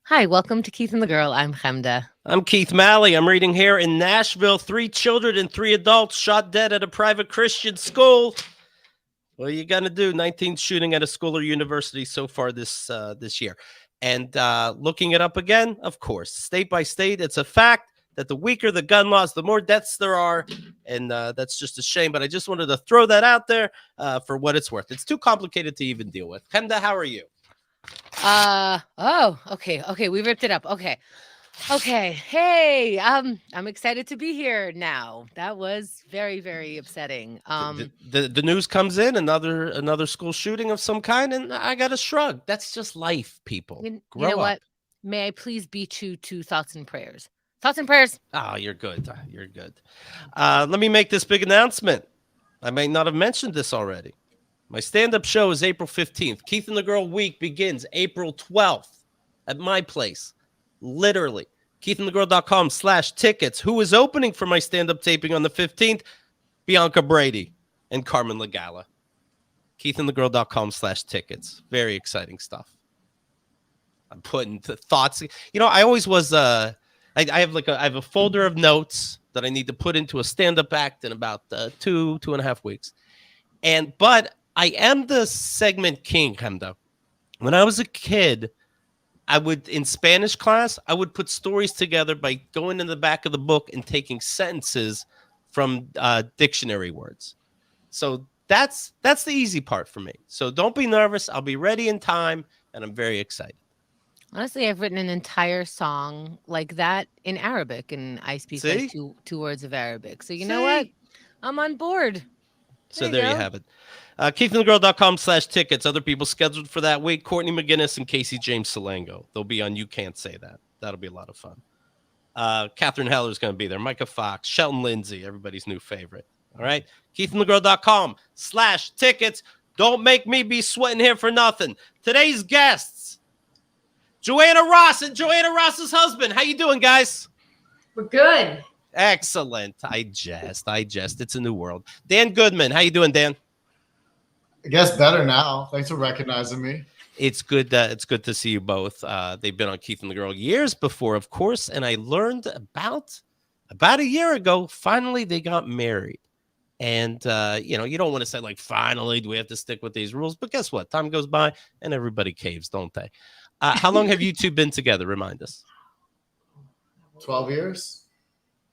Hi, welcome to Keith and the Girl. I'm Chemda. I'm Keith Malley. I'm reading here in Nashville. 3 children and 3 adults shot dead at a private Christian school. What are you gonna do? 19th shooting at a school or university so far this year. And looking it up again, of course, state by state, it's a fact that the weaker the gun laws, the more deaths there are, and that's just a shame. But I just wanted to throw that out there for what it's worth. It's too complicated to even deal with. Chemda, how are you? Okay, we ripped it up. Okay. Hey, I'm excited to be here now. That was very, very upsetting. The news comes in, another school shooting of some kind, and I got to shrug. That's just life, people. You Grow know up. what? May I please beat you to thoughts and prayers? Thoughts and prayers. Oh, you're good. You're good. Let me make this big announcement. I may not have mentioned this already. My stand-up show is April 15th. Keith and the Girl Week begins April 12th at my place. Literally. KeithandTheGirl.com/tickets. Who is opening for my stand-up taping on the 15th? Bianca Brady and Carmen Lagala. KeithandTheGirl.com/tickets. Very exciting stuff. I'm putting the thoughts. You know, I always was. I have I have a folder of notes that I need to put into a stand-up act in about 2.5 weeks. But I am the segment king, Chemda. When I was a kid, I would, in Spanish class, I would put stories together by going in the back of the book and taking sentences from dictionary words. So that's the easy part for me. So don't be nervous. I'll be ready in time, and I'm very excited. Honestly, I've written an entire song like that in Arabic, and I speak like two words of Arabic. So you know what? I'm on board. So there you have it. KeithandTheGirl.com/tickets. Other people scheduled for that week: Courtney McGinnis and Casey James Salango. They'll be on You Can't Say That. That'll be a lot of fun. Catherine Heller's going to be there. Micah Fox, Shelton Lindsay, everybody's new favorite. All right. KeithandTheGirl.com/tickets. Don't make me be sweating here for nothing. Today's guests: JoAnna Ross and JoAnna Ross's husband. How you doing, guys? We're good. Excellent. I jest. It's a new world. Dan Goodman. How you doing, Dan? I guess better now. Thanks for recognizing me. It's good to see you both. They've been on Keith and the Girl years before, of course, and I learned about a year ago, finally they got married. And you don't want to say like, finally, do we have to stick with these rules? But guess what? Time goes by and everybody caves, don't they? How long have you two been together? Remind us. 12 years.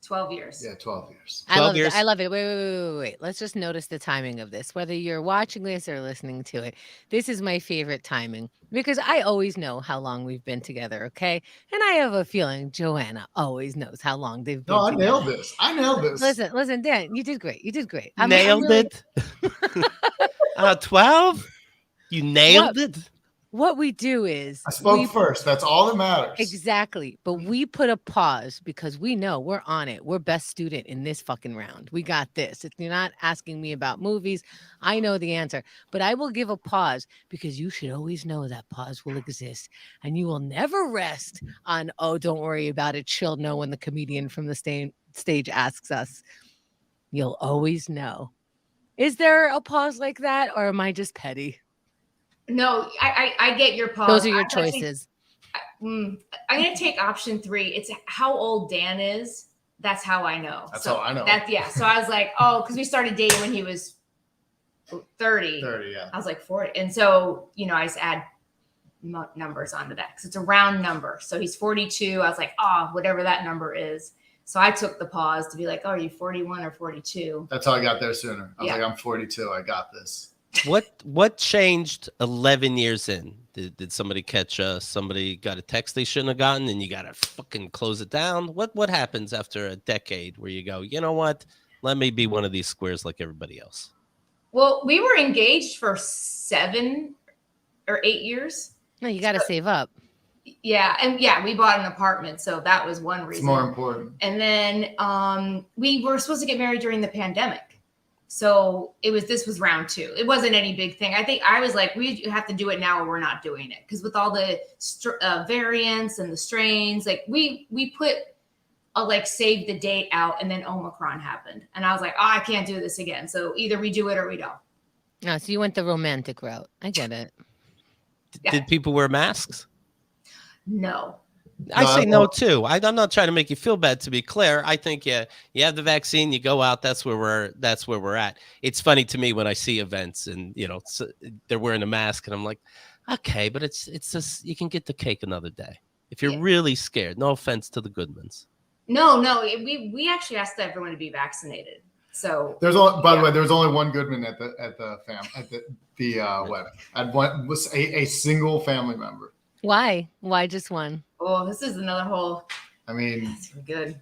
12 years. Yeah, 12 years. I love it. Wait. Let's just notice the timing of this. Whether you're watching this or listening to it, this is my favorite timing because I always know how long we've been together, okay? And I have a feeling JoAnna always knows how long they've been together. I nailed this. Listen, Dan, you did great. Nailed it. 12? You nailed it? What we do is... I spoke first. That's all that matters. Exactly. But we put a pause because we know we're on it. We're best student in this fucking round. We got this. If you're not asking me about movies, I know the answer. But I will give a pause because you should always know that pause will exist. And you will never rest on, oh, don't worry about it. She'll know when the comedian from the stage asks us. You'll always know. Is there a pause like that or am I just petty? No, I get your pause. Those are your choices. I'm going to take option 3. It's how old Dan is. That's how I know. That's how I know. So I was like, oh, because we started dating when he was 30. 30, yeah. I was like 40. And so, I just add numbers onto that because it's a round number. So he's 42. I was like, whatever that number is. So I took the pause to be like, oh, are you 41 or 42? That's how I got there sooner. I was like, I'm 42. I got this. What changed 11 years in? Did somebody catch somebody got a text they shouldn't have gotten and you got to fucking close it down? What happens after a decade where you go, you know what? Let me be one of these squares like everybody else. Well, we were engaged for 7 or 8 years. No, you got to save up. Yeah. And we bought an apartment. So that was one reason. It's more important. And then we were supposed to get married during the pandemic. So this was round 2. It wasn't any big thing. I think I was like, we have to do it now or we're not doing it. Because with all the variants and the strains, like we put a save the date out and then Omicron happened. And I was like, I can't do this again. So either we do it or we don't. No, so you went the romantic route. I get it. Did people wear masks? No. I say No, no too. I'm not trying to make you feel bad. To be clear, I think you have the vaccine, you go out. That's where we're at. It's funny to me when I see events and they're wearing a mask, and I'm like, okay, but it's just you can get the cake another day if you're Yeah. really scared. No offense to the Goodmans. No. We actually asked everyone to be vaccinated. So There's only, by the way, there's only one Goodman at the wedding. At one was a single family member. Why? Why just one? Oh, this is another whole. I mean, That's good.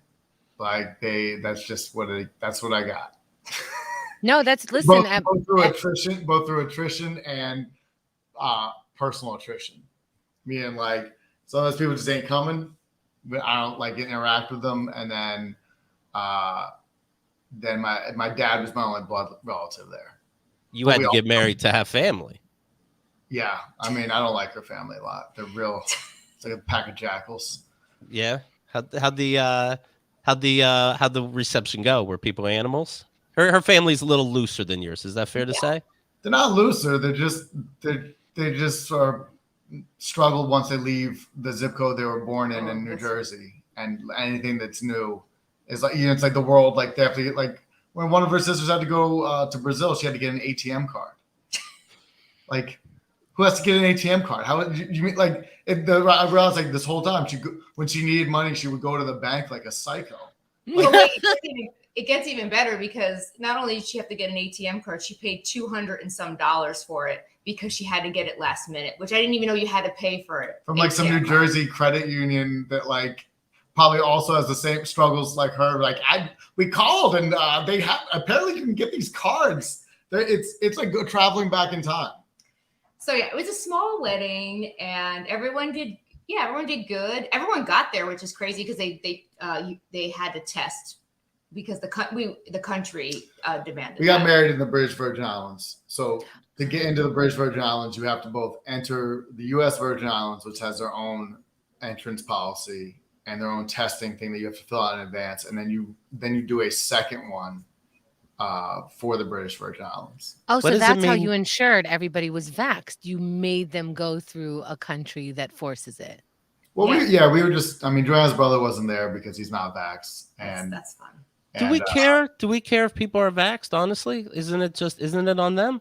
like that's what I got. No, that's listen. both through attrition and personal attrition. Meaning like some of those people just ain't coming, but I don't like interact with them, and then my dad was my only blood relative there. You had to get married to have family. Yeah, I mean, I don't like her family a lot. They're real. It's like a pack of jackals. Yeah. How'd the reception go? Were people animals? Her family's a little looser than yours. Is that fair to say? They're not looser. They just sort of struggled once they leave the zip code they were born in New Jersey, and anything that's new is like it's like the world. Like they have to get like when one of her sisters had to go to Brazil, she had to get an ATM card. Like. Who has to get an ATM card? How you mean like I realized like this whole time when she needed money, she would go to the bank like a psycho. It gets even better because not only did she have to get an ATM card, she paid $200 and some for it because she had to get it last minute, which I didn't even know you had to pay for it. From like some New Jersey credit union that like probably also has the same struggles like her. Like we called and they apparently you can get these cards. It's like traveling back in time. So yeah, it was a small wedding, and everyone did good. Everyone got there, which is crazy because they had to test because the country demanded. We got married in the British Virgin Islands, so to get into the British Virgin Islands, you have to both enter the U.S. Virgin Islands, which has their own entrance policy and their own testing thing that you have to fill out in advance, and then you do a second one. For the British Virgin Islands. Oh, so that's how you ensured everybody was vaxxed. You made them go through a country that forces it. Well, we were just. I mean, JoAnna's brother wasn't there because he's not vaxxed, and that's fun. Do we care? Do we care if people are vaxxed? Honestly, isn't it on them?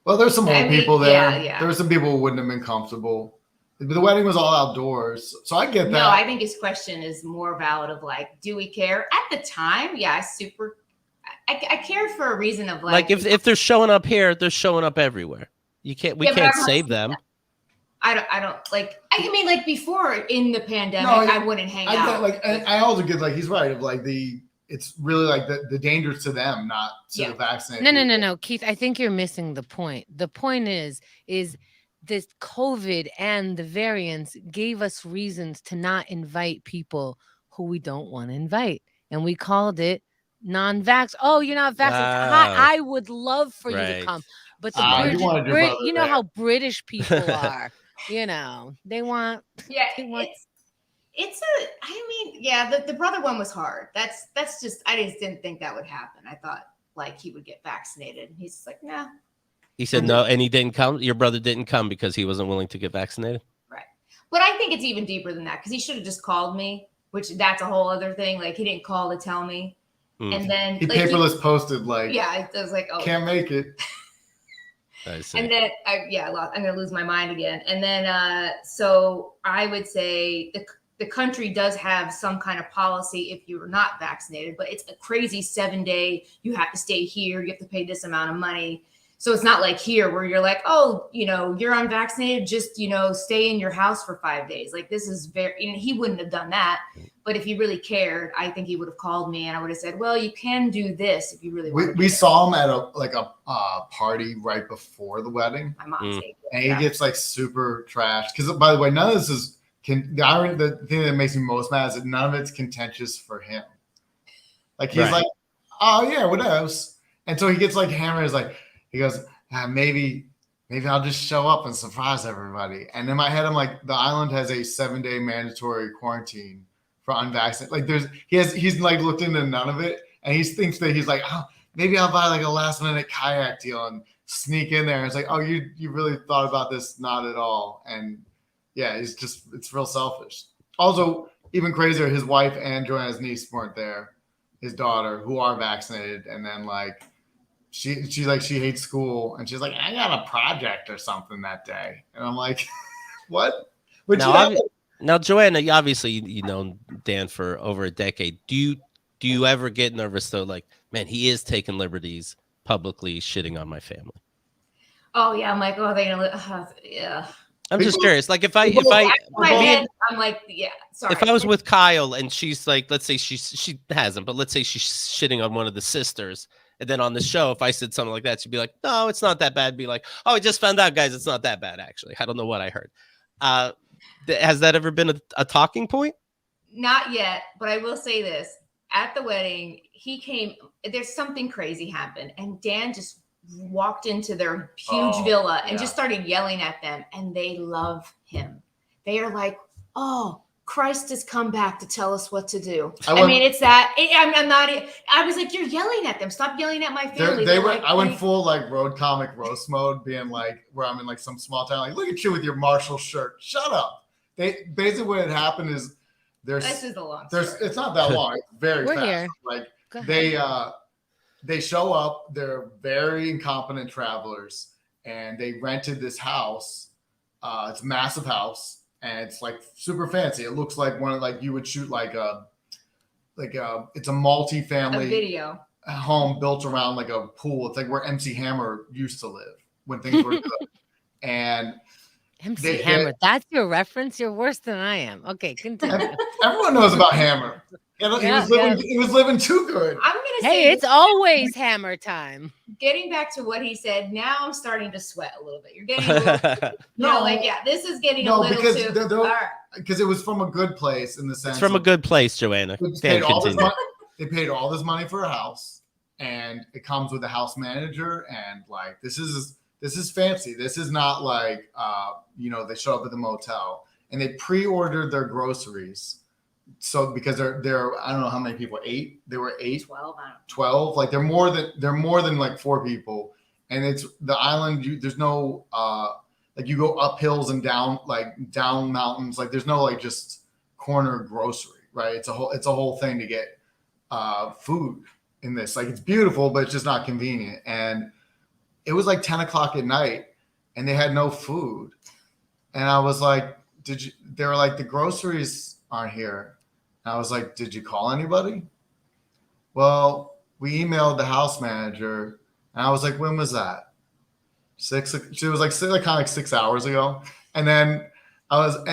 Well, there's some old people there. Yeah. There were some people who wouldn't have been comfortable. The wedding was all outdoors, so I get that. No, I think his question is more valid. Of like, do we care at the time? Yeah, I cared for a reason of like if they're showing up here, they're showing up everywhere. We can't save them. I don't like. I mean, like before in the pandemic, I wouldn't hang out. Like I also get like he's right of like it's really like the dangers to them, not to the vaccinated. No, Keith. I think you're missing the point. The point is this COVID and the variants gave us reasons to not invite people who we don't want to invite, and we called it non-vax. Oh, you're not vaccinated. I would love for you to come, but the you know how British people are. They want. Yeah, it's a. I mean, yeah, the brother one was hard. That's just. I just didn't think that would happen. I thought like he would get vaccinated. He's just like, nah. He said no, and he didn't come. Your brother didn't come because he wasn't willing to get vaccinated. Right, but I think it's even deeper than that because he should have just called me, which that's a whole other thing. Like he didn't call to tell me. And then he paperless posted like, I was like, oh, can't make it. I see. And then I'm gonna lose my mind again. And then so I would say the country does have some kind of policy if you're not vaccinated, but it's a crazy 7-day. You have to stay here. You have to pay this amount of money. So it's not like here where you're like, oh, you're unvaccinated. Just, stay in your house for 5 days. Like this is he wouldn't have done that. But if he really cared, I think he would have called me and I would have said, well, you can do this if you really want. We saw him at a party right before the wedding. My mom's and he gets like super trashed. Because by the way, none of this is the thing that makes me most mad is that none of it's contentious for him. Like he's like, oh yeah, what else? And so he gets like hammered. He's like, he goes, maybe I'll just show up and surprise everybody. And in my head, I'm like, the island has a 7-day mandatory quarantine for unvaccinated. Like he's like looked into none of it. And he thinks that he's like, oh, maybe I'll buy like a last minute kayak deal and sneak in there. And it's like, oh, you really thought about this? Not at all. And Yeah, it's real selfish. Also, even crazier, his wife and JoAnna's niece weren't there. His daughter, who are vaccinated, and then like she's like she hates school, and she's like, I got a project or something that day, and I'm like, what? But now, JoAnna, obviously you know Dan for over a decade. Do you ever get nervous though? Like, man, he is taking liberties publicly shitting on my family. Oh yeah, I'm like, oh, they're gonna, yeah. I'm just curious. Like, if I my head, I'm like, yeah. Sorry. if I was with Kyle and she's like, let's say she hasn't, but let's say she's shitting on one of the sisters, and then on the show, if I said something like that, she'd be like, no, it's not that bad. Be like, oh, I just found out, guys, it's not that bad actually. I don't know what I heard. Has that ever been a talking point? Not yet, but I will say this: at the wedding, he came. There's something crazy happened, and Dan just walked into their huge villa and just started yelling at them, and they love him. They are like, oh, Christ has come back to tell us what to do. I mean, it's that. I'm not. I was like, you're yelling at them. Stop yelling at my family. I went full like road comic roast mode, being like, where I'm in like some small town. Like, look at you with your Marshall shirt. Shut up. They basically what had happened is this is the long story. It's not that long. It's very We're fast. here. Like they show up. They're very incompetent travelers, and they rented this house. It's a massive house, and it's like super fancy. It looks like one of like you would shoot it's a multi-family video home built around like a pool. It's like where MC Hammer used to live when things were good. And MC Hammer, that's your reference? You're worse than I am. Okay, continue. Everyone knows about Hammer. He was living too good. I'm gonna say, hey, it's always Hammer time. Getting back to what he said, now I'm starting to sweat a little bit. You're getting a little, this is getting a little too. Because it was from a good place in the sense. It's from a good place, JoAnna. They paid all this money for a house, and it comes with a house manager, and like this is fancy. This is not like they show up at the motel, and they pre-ordered their groceries. So because they're I don't know how many people, 8. They were 8, 12. Like they're more than like 4 people, and it's the island. There's no like you go up hills and down mountains. Like there's no like just corner grocery, right? It's a whole thing to get food in this. Like it's beautiful, but it's just not convenient. And it was like 10 o'clock at night, and they had no food. And I was like, they were like, the groceries aren't here. And I was like, did you call anybody? Well, we emailed the house manager, and I was like, when was that? 6. She was like, kind of like 6 hours ago. And then her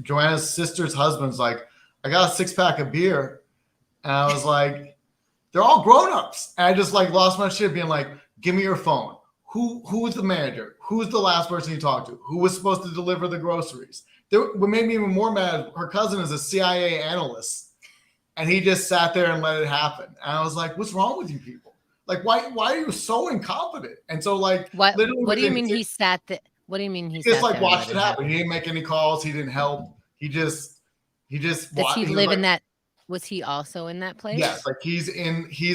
JoAnna's sister's husband's like, I got a 6-pack of beer. And I was like, they're all grown-ups. And I just like lost my shit being like, give me your phone. Who was the manager? Who's the last person you talked to? Who was supposed to deliver the groceries? What made me even more mad, her cousin is a CIA analyst, and he just sat there and let it happen. And I was like, what's wrong with you people? Like, why are you so incompetent? And so like, what do you mean he sat there? What do you mean he just like watched it happen? He didn't make any calls. He didn't help. He just does he live in that? Was he also in that place? Yes, like he's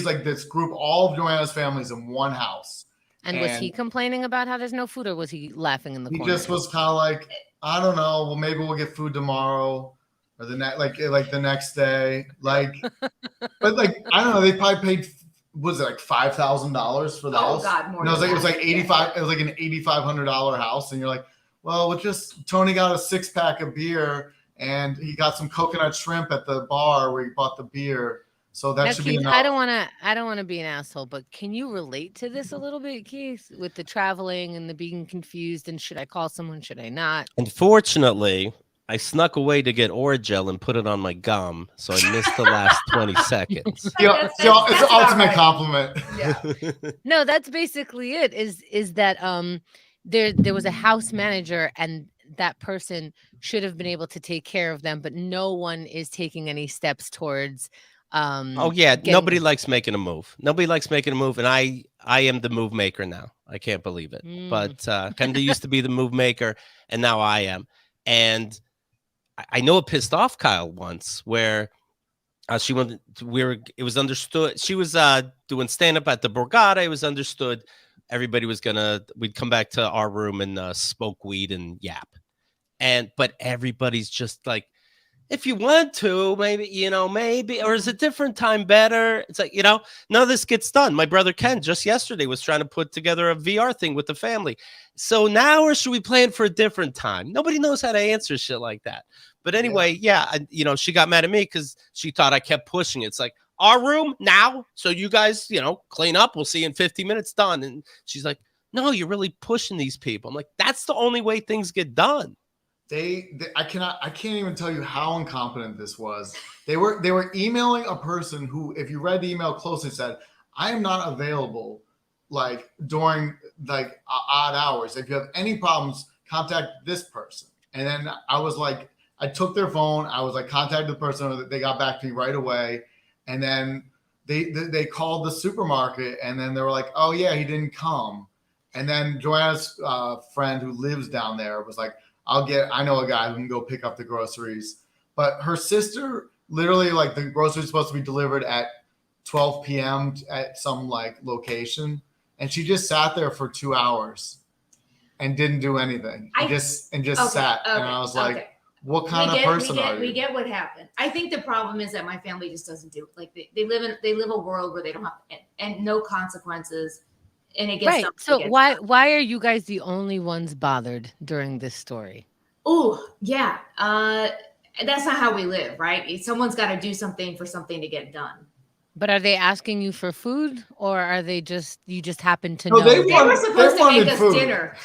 like this group. All of JoAnna's family's in one house. And was he complaining about how there's no food, or was he laughing in the corner? He just was kind of like, I don't know. Well, maybe we'll get food tomorrow, or the next day. Like, but like I don't know. They probably paid. Was it like $5,000 for the house? Oh God, more. No, it was like 85. It was like an $8,500 house, and you're like, well, Tony got a 6-pack of beer, and he got some coconut shrimp at the bar where he bought the beer. So that should be enough. I don't want to be an asshole, but can you relate to this a little bit, Keith, with the traveling and the being confused and should I call someone, should I not? Unfortunately, I snuck away to get Orajel and put it on my gum, so I missed the last 20 seconds. It's the ultimate compliment. Yeah. No, that's basically it. Is that there was a house manager, and that person should have been able to take care of them, but no one is taking any steps towards. Nobody likes making a move. And I am the move maker now. I can't believe it. But Kenda used to be the move maker, and now I am. And I know it pissed off Kyle once, where it was understood. She was doing stand up at the Borgata. It was understood everybody was we'd come back to our room and smoke weed and yap. But everybody's just like, if you want to, maybe, or is a different time better? It's like, none of this gets done. My brother Ken just yesterday was trying to put together a VR thing with the family. So now, or should we plan for a different time? Nobody knows how to answer shit like that. But anyway, she got mad at me because she thought I kept pushing it. It's like, our room now. So you guys, clean up. We'll see you in 50 minutes done. And she's like, no, you're really pushing these people. I'm like, that's the only way things get done. I can't even tell you how incompetent this was. They were emailing a person who, if you read the email closely, said, I am not available like during like odd hours. If you have any problems, contact this person. And then I was like, I took their phone. I was like, contacted the person. They got back to me right away. And then they called the supermarket, and then they were like, oh yeah, he didn't come. And then JoAnna's friend who lives down there was like, I know a guy who can go pick up the groceries. But her sister, literally, like, the groceries supposed to be delivered at 12 p.m. at some like location, and she just sat there for 2 hours and didn't do anything. Sat. And I was like, what kind of person are you? We get what happened. I think the problem is that my family just doesn't do it. Like they live a world where they don't have and no consequences. And it gets right. So why are you guys the only ones bothered during this story? Oh, yeah. That's not how we live, right? Someone's got to do something for something to get done. But are they asking you for food, or are they you just happen to know? They were supposed to make us dinner.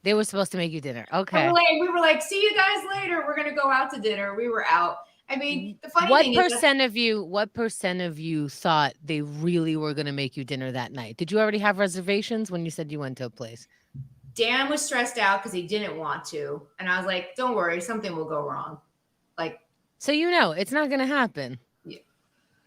They were supposed to make you dinner. Okay. We were like, see you guys later. We're going to go out to dinner. We were out. I mean, the funny thing is what percent of you thought they really were going to make you dinner that night? Did you already have reservations when you said you went to a place? Dan was stressed out because he didn't want to. And I was like, don't worry, something will go wrong. Like, so it's not going to happen. Yeah.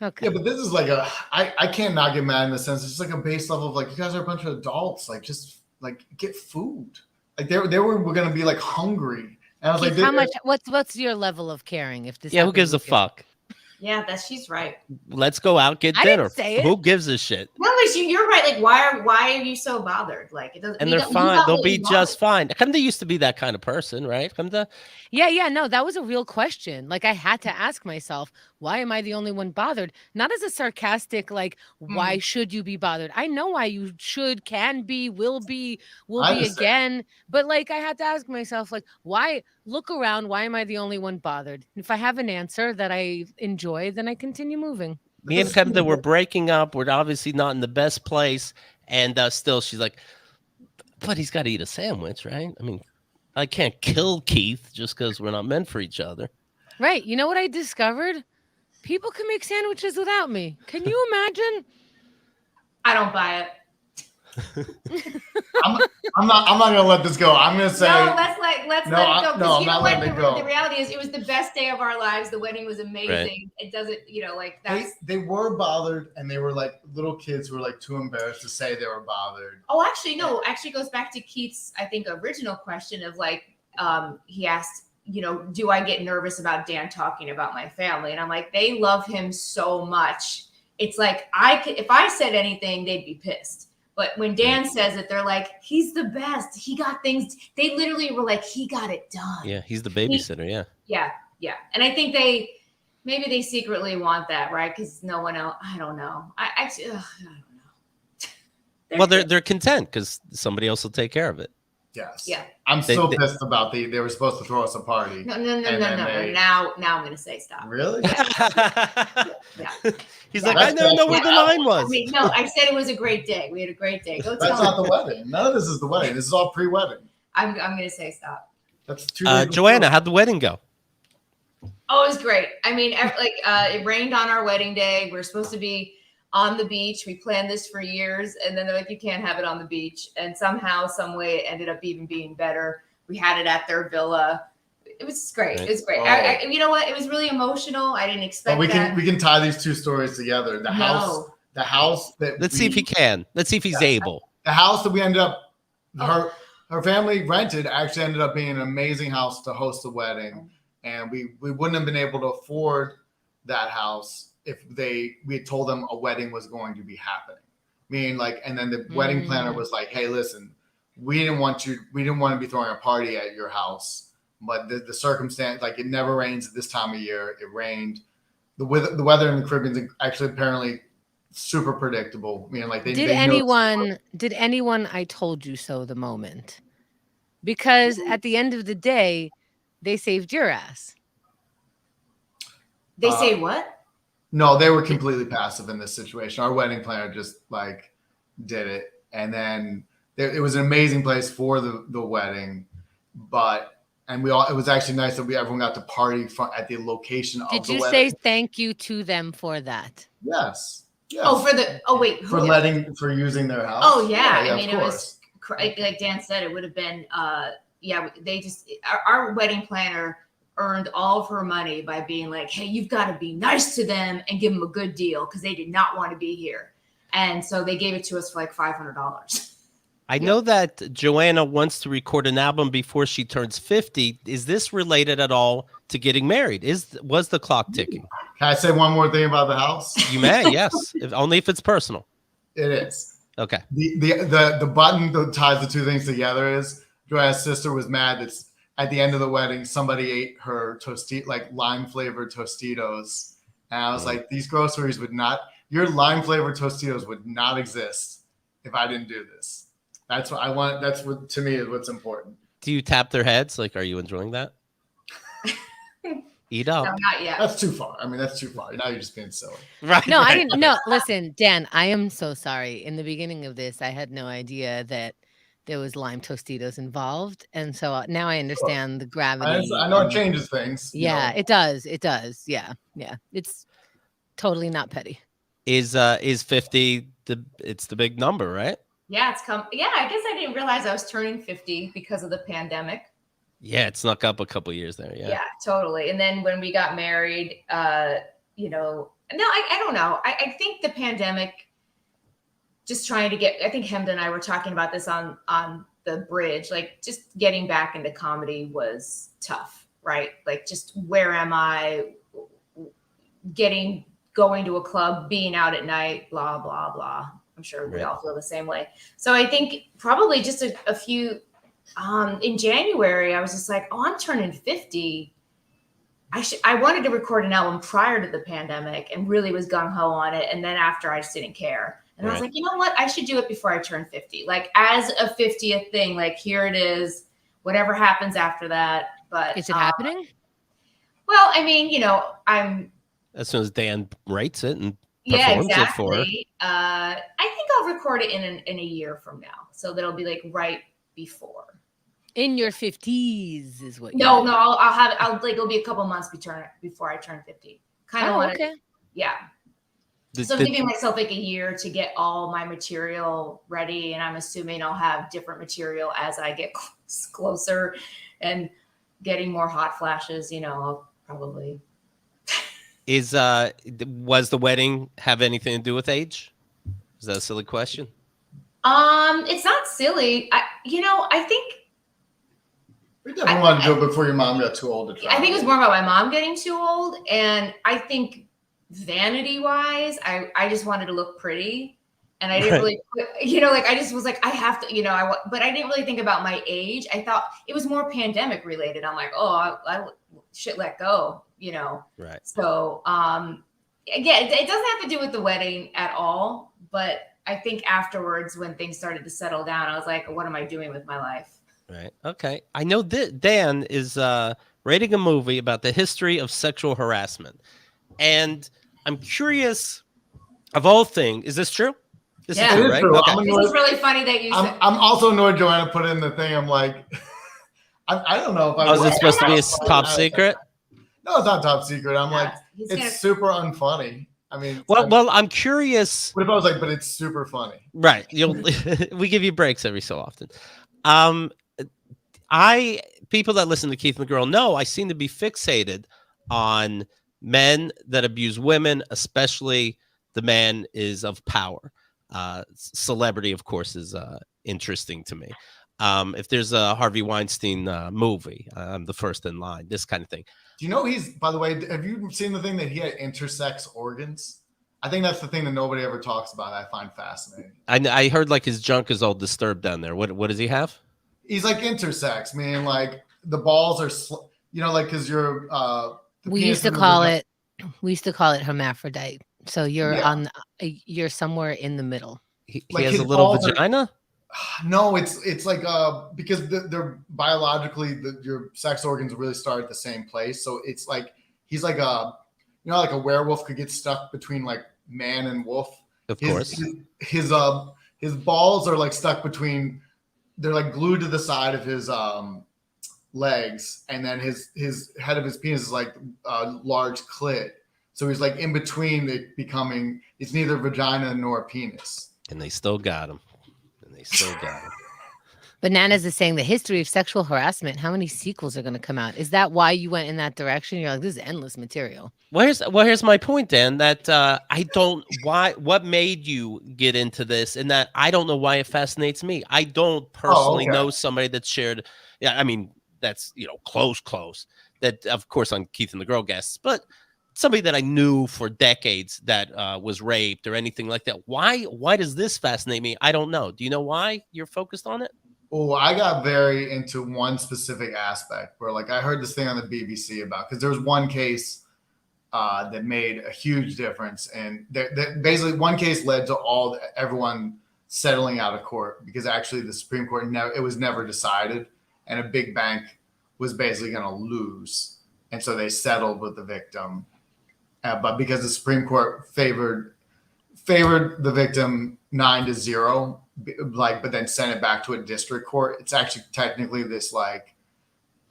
Okay. Yeah, but this is like I can't not get mad in the sense. It's just like a base level of like, you guys are a bunch of adults. Like, just like get food. Like they were going to be like hungry. And I was Keith, like, how much? What's your level of caring? If this, who gives a fuck? Yeah, she's right. Let's go out, get dinner. Who gives a shit? No, but you're right. Like, why are you so bothered? Like, it doesn't. And they're fine. They'll be just fine. Kamda used to be that kind of person, right? Kamda. Yeah. No, that was a real question. Like, I had to ask myself, why am I the only one bothered? Not as a sarcastic, like, why should you be bothered? I know why you should, can be, will be again. But like, I had to ask myself, like, why? Look around. Why am I the only one bothered? If I have an answer that I enjoy, then I continue moving. Me and Kamda were breaking up. We're obviously not in the best place. And still, she's like, but he's got to eat a sandwich, right? I mean, I can't kill Keith just because we're not meant for each other. Right. You know what I discovered? People can make sandwiches without me. Can you imagine? I don't buy it. I'm not gonna let this go. I'm gonna say no. Let's let it go. No, I'm not letting it go. The reality is, it was the best day of our lives. The wedding was amazing. Right. It doesn't, like that. They were bothered, and they were like little kids who were like too embarrassed to say they were bothered. Oh, actually, no. Actually, goes back to Keith's, I think, original question of like, he asked, do I get nervous about Dan talking about my family? And I'm like, they love him so much. It's like if I said anything, they'd be pissed. But when Dan says it, they're like, he's the best. He got things. They literally were like, he got it done. Yeah, he's the babysitter. Yeah. And I think maybe they secretly want that, right? Because no one else. I don't know. I don't know. Well, they're content because somebody else will take care of it. Yes. Yeah. I'm so pissed about they were supposed to throw us a party. No. Now I'm gonna say stop. Really? Yeah. He's like, I never know where the line was. I mean, no, I said it was a great day. We had a great day. Go tell That's not the wedding. None of this is the wedding. This is all pre-wedding. I'm gonna say stop. That's too. JoAnna, how'd the wedding go? Oh, it was great. I mean, it rained on our wedding day. We're supposed to be on the beach. We planned this for years, and then they're like, you can't have it on the beach. And somehow, some way, it ended up even being better. We had it at their villa. It was great. Right. It was great. Oh. You know what? It was really emotional. I didn't expect that. We can tie these two stories together. The house that. Let's see if he can. Let's see if he's able. The house that we ended up, her family rented actually ended up being an amazing house to host the wedding, and we wouldn't have been able to afford that house if we had told them a wedding was going to be happening. Meaning like, and then the wedding planner was like, "Hey, listen, we didn't want to be throwing a party at your house, but the circumstance, like it never rains at this time of year. It rained. The weather in the Caribbean is actually apparently super predictable. Meaning like Did anyone I told you so the moment? Because at the end of the day, they saved your ass. They say what? No, they were completely passive in this situation. Our wedding planner just like did it, and then it was an amazing place for the wedding, it was actually nice that everyone got to party at the location of the wedding. Did you say thank you to them for that? Yes. Oh, for using their house. Oh yeah, yeah I mean, it was like Dan said, it would have been they just our wedding planner earned all of her money by being like, hey, you've got to be nice to them and give them a good deal because they did not want to be here, and so they gave it to us for like $500. I know that JoAnna wants to record an album before she turns 50. Is this related at all to getting married? Was the clock ticking? Can I say one more thing about the house? You may, yes, only if it's personal. It is. Okay. The button that ties the two things together is JoAnna's sister was mad that at the end of the wedding somebody ate her lime flavored Tostitos, and I was like, these groceries your lime flavored Tostitos would not exist if I didn't do this. That's what I want. That's what to me is what's important. Do you tap their heads? Like, are you enjoying that? Eat up. No, not yet. That's too far. I mean, that's too far. Now you're just being silly. Right. No, I didn't. No, listen, Dan, I am so sorry. In the beginning of this, I had no idea that there was lime Tostitos involved. And so now I understand the gravity. I know it changes things. Yeah, it does. It does. Yeah. Yeah. It's totally not petty. Is 50 it's the big number, right? Yeah, it's come. Yeah, I guess I didn't realize I was turning 50 because of the pandemic. Yeah, it snuck up a couple years there. Yeah. Yeah, totally. And then when we got married, I don't know. I think the pandemic, just trying to I think Hemda and I were talking about this on the bridge, like just getting back into comedy was tough, right? Like just where am I going to a club, being out at night, blah, blah, blah. I'm sure we all feel the same way. So I think probably just a few, in January, I was just like, oh, I'm turning 50. I wanted to record an album prior to the pandemic and really was gung-ho on it. And then after, I just didn't care. And I was like, you know what? I should do it before I turn 50. Like as a 50th thing, like here it is, whatever happens after that. But is it happening? Well, I mean, I'm. As soon as Dan writes it and yeah, performs it for her. exactly. I think I'll record it in a year from now. So that'll be like right before. In your 50s is what No, I'll it'll be a couple months before I turn 50. Kind of okay. Yeah. So I'm giving myself like a year to get all my material ready, and I'm assuming I'll have different material as I get closer and getting more hot flashes, I'll probably. Was the wedding have anything to do with age? Is that a silly question? It's not silly. I think we definitely wanted to do it before your mom got too old to try. I think it was more about my mom getting too old, and I think vanity wise, I just wanted to look pretty, and I didn't really, I just was like, I have to, but I didn't really think about my age. I thought it was more pandemic related. I'm like, oh, I should let go. Right. So, again, it doesn't have to do with the wedding at all, but I think afterwards when things started to settle down, I was like, what am I doing with my life? Right. Okay. I know that Dan is rating a movie about the history of sexual harassment. And I'm curious, of all things, is this true? This is true, right? True. Okay. This is really funny that you said. I'm also annoyed JoAnna put in the thing. I'm like, I don't know if I was it supposed to be a top secret? No, it's not top secret. I'm like, it's super unfunny. I mean, well, I'm curious. What if I was like, but it's super funny? Right. We give you breaks every so often. People that listen to Keith McGurl know I seem to be fixated on men that abuse women, especially the man is of power. Celebrity, of course, is interesting to me. If there's a Harvey Weinstein movie, I'm the first in line, this kind of thing. Do you know by the way, have you seen the thing that he had intersex organs? I think that's the thing that nobody ever talks about. I find fascinating. I heard like his junk is all disturbed down there. What does he have? He's like intersex, meaning like the balls are, like because you're. We used to call it hermaphrodite. So you're you're somewhere in the middle. He Like has his a little balls are- vagina. No, it's like because they're biologically your sex organs really start at the same place. So it's like he's like like a werewolf could get stuck between like man and wolf. Of course. His balls are like stuck between. They're like glued to the side of his legs, and then his head of his penis is like a large clit. So he's like in between it becoming. It's neither vagina nor a penis. And they still got him. Bananas is saying the history of sexual harassment. How many sequels are going to come out? Is that why you went in that direction? You're like, this is endless material. Well, here's my point, Dan. That I don't what made you get into this, and that I don't know why it fascinates me. I don't personally know somebody that shared. Yeah, I mean that's close. That of course on Keith and the Girl guests, but somebody that I knew for decades that was raped or anything like that. Why does this fascinate me? I don't know. Do you know why you're focused on it? Oh, I got very into one specific aspect where, like, I heard this thing on the BBC about because there was one case that made a huge difference, and basically one case led to everyone settling out of court because actually the Supreme Court it was never decided, and a big bank was basically going to lose, and so they settled with the victim, but because the Supreme Court favored the victim 9-0. But then send it back to a district court. It's actually technically this like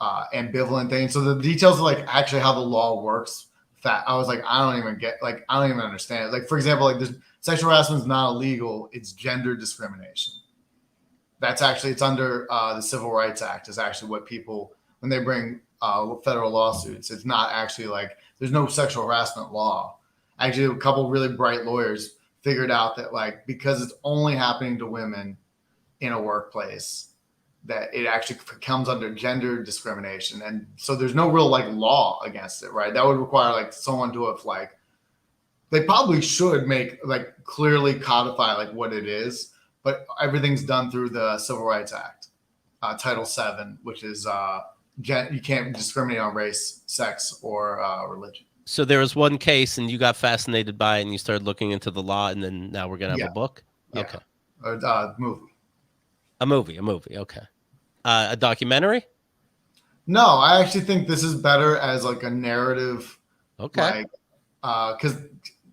ambivalent thing. So the details of like actually how the law works, I was like, I don't even understand it. Like, for example, like sexual harassment is not illegal. It's gender discrimination. It's under the Civil Rights Act is actually what people, when they bring federal lawsuits, it's not actually like, there's no sexual harassment law. Actually, a couple really bright lawyers figured out that like because it's only happening to women in a workplace that it actually comes under gender discrimination, and so there's no real like law against it, right? That would require like someone to have like they probably should make like clearly codify like what it is, but everything's done through the Civil Rights Act, Title VII, which is you can't discriminate on race, sex, or religion. So there was one case, and you got fascinated by it, and you started looking into the law, and then now we're gonna have a book. Yeah. Okay, a movie. Okay, a documentary. No, I actually think this is better as like a narrative. Okay, because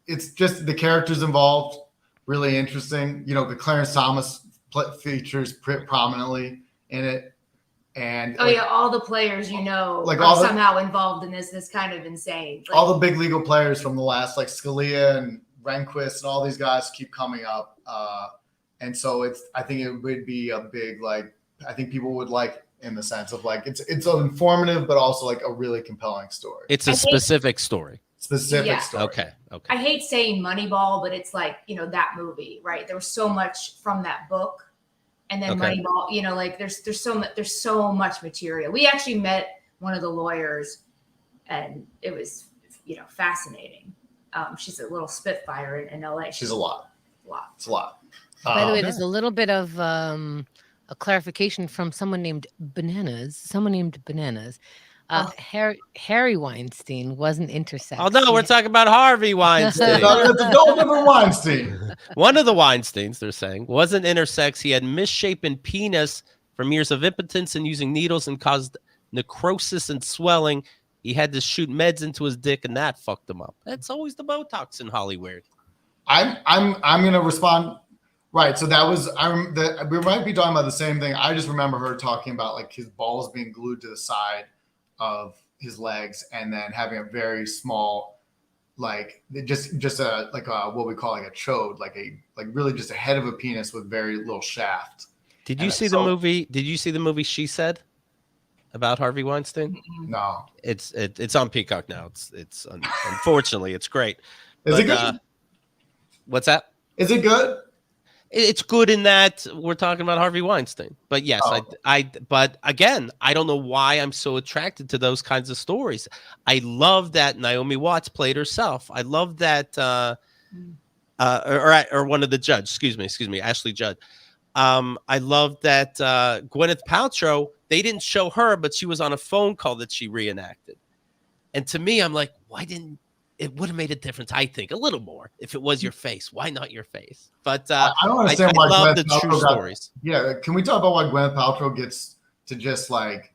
it's just the characters involved really interesting. The Clarence Thomas features prominently in it. And all the players like are somehow involved in this kind of insane. Like, all the big legal players from the last, like Scalia and Rehnquist and all these guys keep coming up. And so I think it would be a big, like, I think people would like in the sense of like, it's informative, but also like a really compelling story. It's a specific story. Story. Okay. I hate saying Moneyball, but it's like, that movie, right? There was so much from that book. And then Moneyball, like there's so much material. We actually met one of the lawyers, and it was fascinating. She's a little spitfire in LA. She's a lot. It's a lot. By the way, there's a little bit of a clarification from someone named Bananas. Harry Weinstein wasn't intersex. Oh no, we're talking about Harvey Weinstein. That's a whole different Weinstein. One of the Weinsteins, they're saying, wasn't intersex. He had misshapen penis from years of impotence and using needles, and caused necrosis and swelling. He had to shoot meds into his dick, and that fucked him up. That's always the Botox in Hollywood. I'm gonna respond. Right. So that was we might be talking about the same thing. I just remember her talking about like his balls being glued to the side of his legs, and then having a very small, like just a like a what we call like a chode, like really just a head of a penis with very little shaft. Did you see the movie? Did you see the movie She Said about Harvey Weinstein? No. It's on Peacock now. It's unfortunately it's great. Is it good? What's that? Is it good? It's good in that we're talking about Harvey Weinstein, but yes, but again, I don't know why I'm so attracted to those kinds of stories. I love that Naomi Watts played herself. I love that or one of the judge. Excuse me, Ashley Judd. I love that Gwyneth Paltrow. They didn't show her, but she was on a phone call that she reenacted. And to me, I'm like, why didn't it would have made a difference? I think a little more if it was your face. Why not your face? But I don't understand why I love Gwyneth the true Paltrow stories. Yeah, can we talk about why Gwyneth Paltrow gets to just like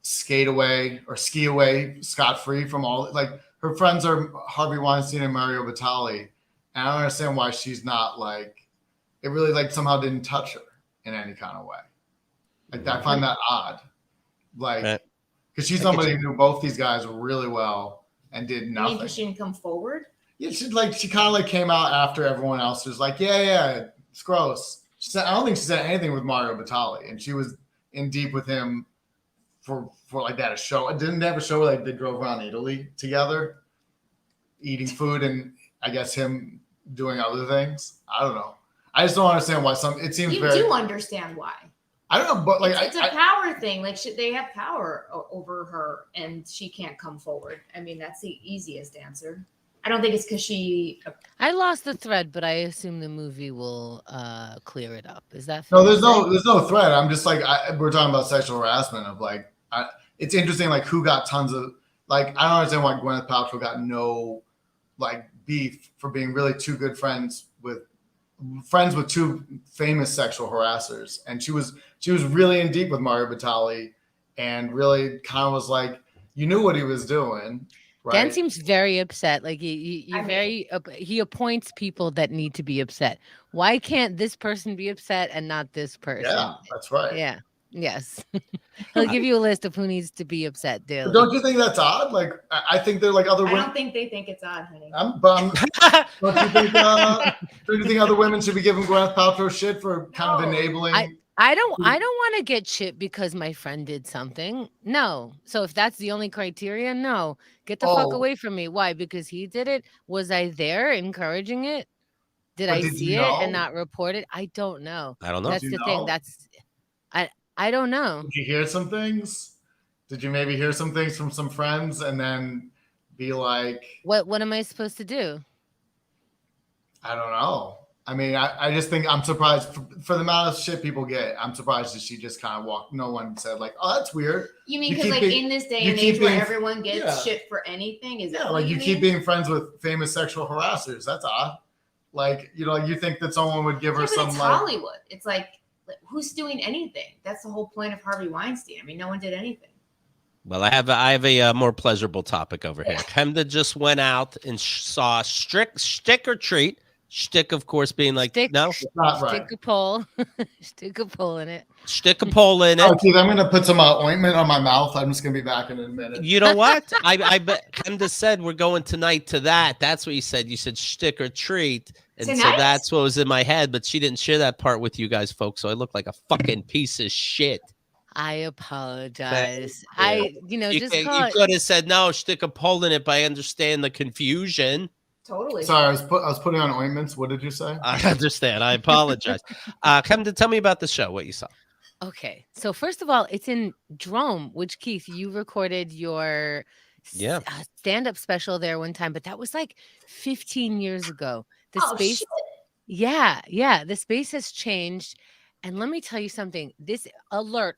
skate away or ski away scot free from all, like her friends are Harvey Weinstein and Mario Batali, and I don't understand why she's not like, it really like somehow didn't touch her in any kind of way. Like I find that odd, like because she's somebody who knew both these guys really well and did nothing. You mean because she didn't come forward? Yeah, she kind of like came out after everyone else was like, yeah, it's gross. She said, I don't think she said anything with Mario Batali, and she was in deep with him for like that a show. Didn't they have a show where like they drove around Italy together, eating food, and I guess him doing other things. I don't know. I just don't understand why it seems you very. You do understand why. I don't know, but like it's a power thing. Like they have power over her, and she can't come forward. I mean, that's the easiest answer. I don't think it's because she. I lost the thread, but I assume the movie will clear it up. Is that fair? No, there's no thread. I'm just like we're talking about sexual harassment of like it's interesting like who got tons of like I don't understand why Gwyneth Paltrow got no like beef for being really two good friends with two famous sexual harassers, and she was really in deep with Mario Batali, and really kind of was like you knew what he was doing. Right? Dan seems very upset. Like he appoints people that need to be upset. Why can't this person be upset and not this person? Yeah, that's right. Yeah. Yes. He'll give you a list of who needs to be upset daily. But don't you think that's odd? Like I think they're like other women. I don't think they think it's odd, honey. Don't you think other women should be giving Gwyneth Paltrow shit for kind of enabling? I don't want to get shit because my friend did something. No. So if that's the only criteria, no. Get the fuck away from me. Why? Because he did it? Was I there encouraging it? Did I see it and not report it? I don't know. I don't know. That's the thing. I don't know. Did you hear some things? Did you maybe hear some things from some friends and then be like, what am I supposed to do? I don't know. I mean, I just think I'm surprised for the amount of shit people get. I'm surprised that she just kind of walked. No one said like, "Oh, that's weird." You mean because like in this day and age where everyone gets shit for anything? Is that like you keep being friends with famous sexual harassers? That's odd. Like you think that someone would give her some it's like Hollywood. It's like who's doing anything? That's the whole point of Harvey Weinstein. I mean, no one did anything. Well, I have a more pleasurable topic over here. Chemda just went out and saw Schtick or Treat. Schtick, of course, being like, no, it's not right. Stick a pole. Stick a pole in it. Stick a pole in it. Oh, Keith, I'm going to put some ointment on my mouth. I'm just going to be back in a minute. You know what? I bet Chemda said we're going tonight to that. That's what you said. You said Schtick or Treat. And so that's what was in my head, but she didn't share that part with you guys, folks. So I look like a fucking piece of shit. I apologize. You could have said no, stick a pole in it, but I understand the confusion. Totally. Sorry, I was putting on ointments. What did you say? I understand. I apologize. Come to tell me about the show. What you saw? Okay, so first of all, it's in Drome, which Keith, you recorded your stand-up special there one time, but that was like 15 years ago. The space, shit. Yeah, the space has changed. And let me tell you something. This alert,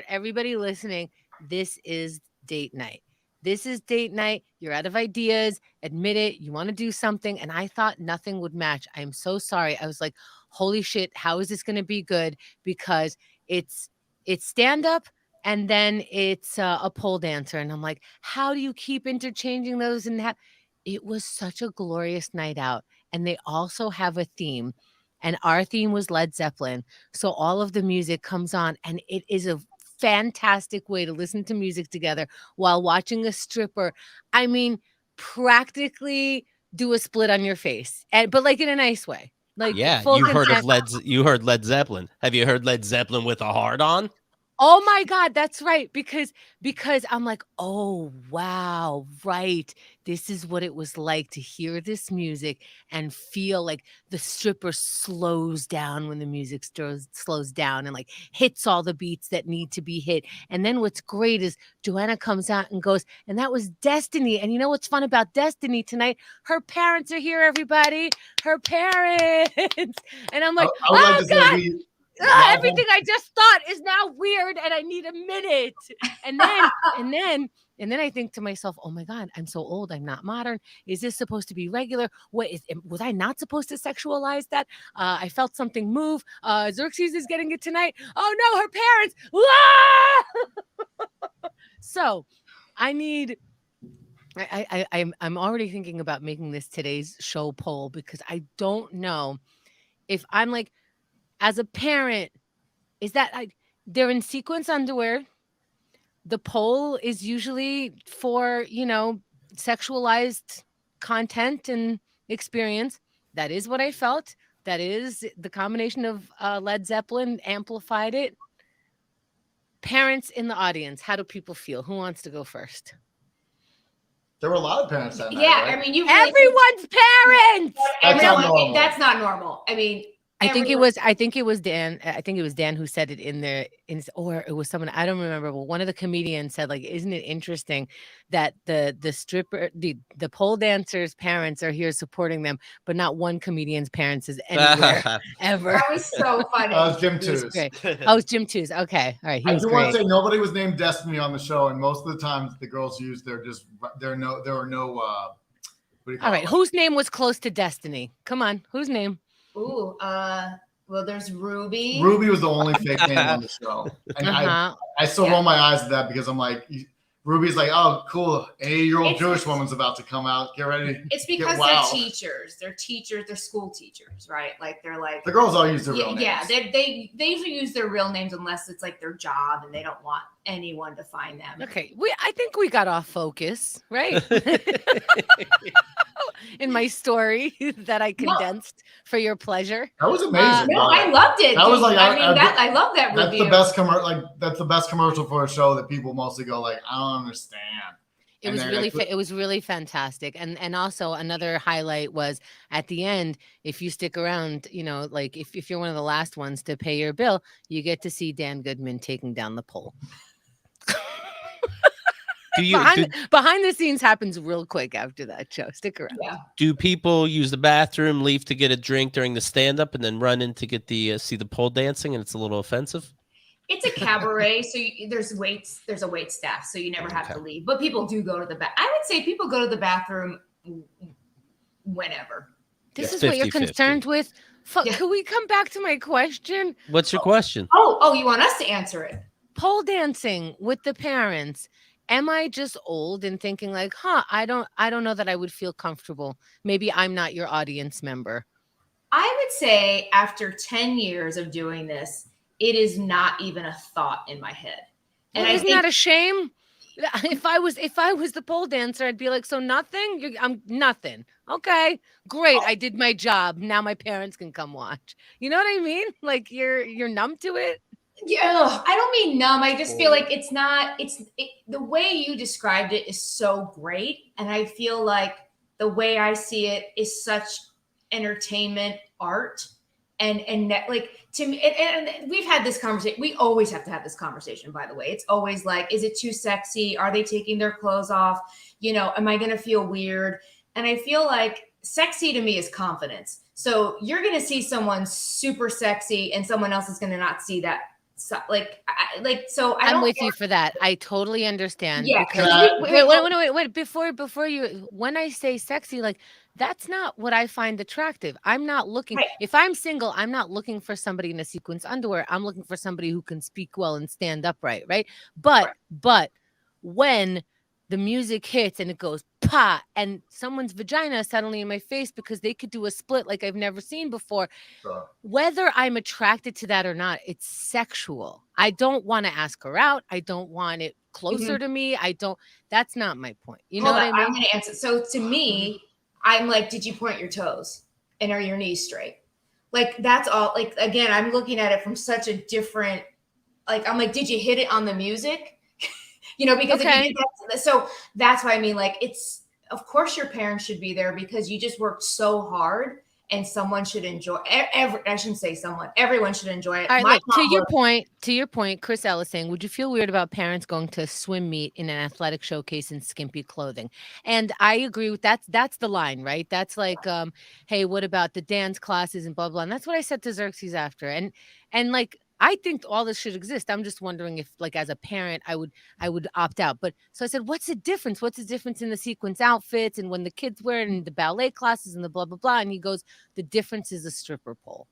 everybody listening, this is date night. This is date night. You're out of ideas. Admit it. You want to do something. And I thought nothing would match. I'm so sorry. I was like, holy shit, how is this going to be good? Because it's stand-up and then it's a pole dancer. And I'm like, how do you keep interchanging those? And it was such a glorious night out. And they also have a theme. And our theme was Led Zeppelin. So all of the music comes on. And it is a fantastic way to listen to music together while watching a stripper. I mean, practically do a split on your face. But like in a nice way. Like you heard Led Zeppelin. Have you heard Led Zeppelin with a hard on? Oh my God, that's right. Because I'm like, oh wow, right. This is what it was like to hear this music and feel like the stripper slows down when the music slows down and like hits all the beats that need to be hit. And then what's great is JoAnna comes out and goes, and that was Destiny. And you know what's fun about Destiny tonight? Her parents are here, everybody. Her parents. And I'm like, I would like oh to say God. we. Last Everything I just thought is now weird and I need a minute. And then and then I think to myself, oh my God, I'm so old. I'm not modern. Is this supposed to be regular? Was I not supposed to sexualize that? I felt something move. Xerxes is getting it tonight. Oh no, her parents. So I need I'm already thinking about making this today's show poll because I don't know if I'm like, as a parent, is that they're in sequence underwear. The poll is usually for, sexualized content and experience. That is what I felt. That is the combination of Led Zeppelin amplified it. Parents in the audience, how do people feel? Who wants to go first? There were a lot of parents that night. Yeah, right? I mean, you really Everyone's parents. That's not normal. That's not normal. I mean, I think it was Dan. I think it was Dan who said it in there, or it was someone, I don't remember. But one of the comedians said, like, isn't it interesting that the stripper, the pole dancers' parents are here supporting them, but not one comedian's parents is anywhere ever. That was so funny. That was Jim Tooze. Oh, it was Jim Tooze. Okay, all right. He I was do great. want to say nobody was named Destiny on the show, and most of the times the girls used there were no. What do you call All right, it? whose name was close to Destiny? Come on, whose name? Ooh, well, there's Ruby. Ruby was the only fake name on the show, and I still roll my eyes at that because I'm like, Ruby's like, oh, cool, an 80-year-old Jewish woman's about to come out. Get ready. It's because they're teachers. They're teachers. They're school teachers, right? Like they're like the girls all use their real names. Yeah, they usually use their real names unless it's like their job and they don't want anyone to find them. Okay, I think we got off focus, right? In my story that I condensed for your pleasure. That was amazing. No, I loved it. That was like, I love that that's review. the best that's the best commercial for a show that people mostly go like, I don't understand. It was really it was really fantastic. And also another highlight was at the end, if you stick around, like if you're one of the last ones to pay your bill, you get to see Dan Goodman taking down the pole. Behind the scenes happens real quick after that show. Stick around. Yeah. Do people use the bathroom, leave to get a drink during the stand-up, and then run in to get see the pole dancing, and it's a little offensive? It's a cabaret, so there's a wait staff, so you never have to leave. But people do go to the I would say people go to the bathroom whenever. This is what you're concerned with? Can we come back to my question? What's your question? Oh, you want us to answer it? Pole dancing with the parents. Am I just old and thinking like, I don't know that I would feel comfortable. Maybe I'm not your audience member. I would say after 10 years of doing this, it is not even a thought in my head. And isn't that a shame? If I was the pole dancer, I'd be like, so nothing? I'm nothing. Okay, great. I did my job. Now my parents can come watch. You know what I mean? Like you're numb to it. Yeah, I don't mean numb. I just feel like the way you described it is so great. And I feel like the way I see it is such entertainment art. And that, like, to me, and we've had this conversation. We always have to have this conversation, by the way. It's always like, is it too sexy? Are they taking their clothes off? Am I going to feel weird? And I feel like sexy to me is confidence. So you're going to see someone super sexy and someone else is going to not see that. So, I'm with you for that. I totally understand. Yeah. Wait. Before you, when I say sexy, like that's not what I find attractive. I'm not looking. Right. If I'm single, I'm not looking for somebody in a sequins underwear. I'm looking for somebody who can speak well and stand upright. Right. But when the music hits and it goes pa, and someone's vagina is suddenly in my face because they could do a split like I've never seen before. Sure. Whether I'm attracted to that or not, it's sexual. I don't want to ask her out. I don't want it closer to me. That's not my point. You know what I mean? I'm going to answer. So to me, I'm like, did you point your toes? And are your knees straight? Like, that's all. Like, again, I'm looking at it from such a different like, I'm like, did you hit it on the music? You know, because if Okay. you did that, so that's why I mean, like, it's, of course your parents should be there because you just worked so hard and someone should enjoy I shouldn't say someone, everyone should enjoy it. All right, My look, mom to your point, Chris Ellis saying, would you feel weird about parents going to a swim meet in an athletic showcase in skimpy clothing? And I agree with that's the line, right? That's like, hey, what about the dance classes and blah blah. And that's what I said to Xerxes after. And like I think all this should exist. I'm just wondering if, like, as a parent, I would opt out. But so I said, what's the difference? What's the difference in the sequence outfits and when the kids wear it and the ballet classes and the blah blah blah? And he goes, the difference is a stripper pole.